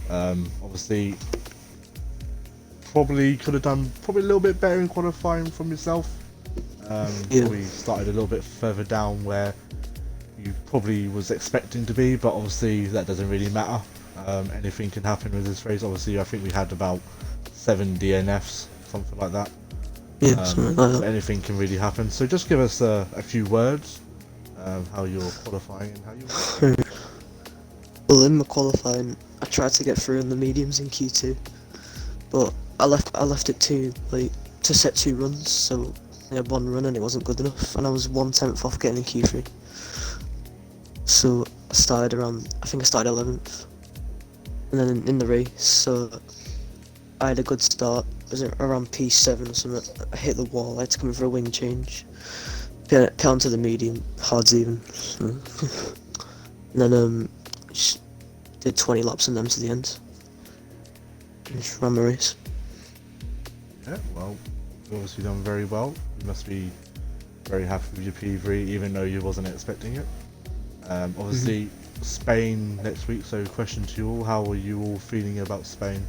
obviously probably could have done a little bit better in qualifying from yourself. We started a little bit further down where you probably was expecting to be, but obviously that doesn't really matter. Anything can happen with this race. Obviously I think we had about 7 DNFs, something like that. Something like that. Anything can really happen, so just give us a few words. How you're qualifying and how you Well, in my qualifying, I tried to get through in the mediums in Q2, but I left it too late to set 2 runs, so I had 1 run and it wasn't good enough, and I was 1/10 off getting in Q3. So I started 11th, and then in the race, so I had a good start. It was around P7 or something. I hit the wall. I had to come in for a wing change. Pit onto the medium, hards even. And then just did 20 laps and them to the end. Just ran the race. Yeah, well, you've obviously done very well. You must be very happy with your P3, even though you wasn't expecting it. Obviously, Spain next week, so question to you all, how are you all feeling about Spain?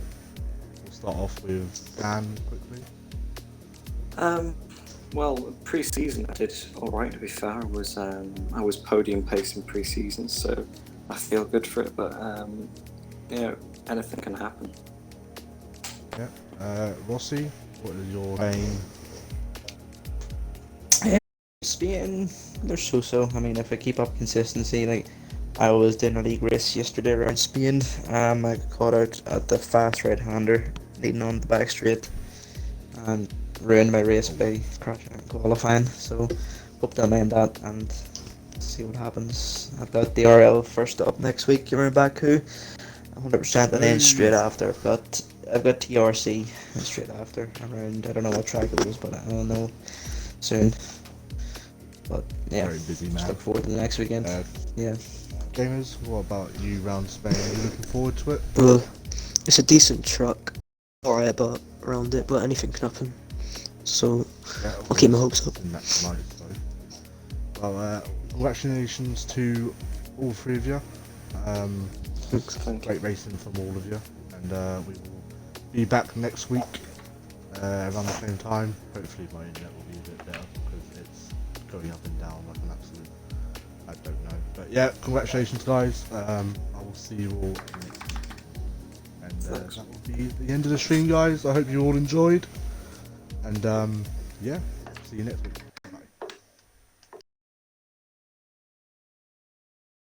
We'll start off with Dan quickly. Well, pre-season I did all right. To be fair, I was podium pace in pre-season, so I feel good for it. But anything can happen. Yeah, Rossi, what is your main? Spain, they're so-so. I mean, if I keep up consistency, like I was doing a league race yesterday around Spain. I got caught out at the fast right-hander leading on the back straight and ruined my race by crashing and qualifying. So hope to amend that and see what happens. I've got the RL first up next week. You're in Baku, 100%, and then straight after I've got TRC straight after around. I don't know what track it was, but I'll know soon. But yeah, Very busy just man. look forward to the next weekend. Yeah. Gamers, what about you round Spain? Are you looking forward to it? Well, it's a decent track. Alright about around it, but anything can happen. So Yeah, I'll keep my hopes up. in that tonight, so. Well, congratulations to all three of you. Thank you. Great racing from all of you, and we will be back next week around the same time. Hopefully my internet will be a bit better because it's going up and down like an absolute, I don't know. But yeah, congratulations guys. I will see you all next week. And that will be the end of the stream, guys. I hope you all enjoyed, and yeah, see you next week.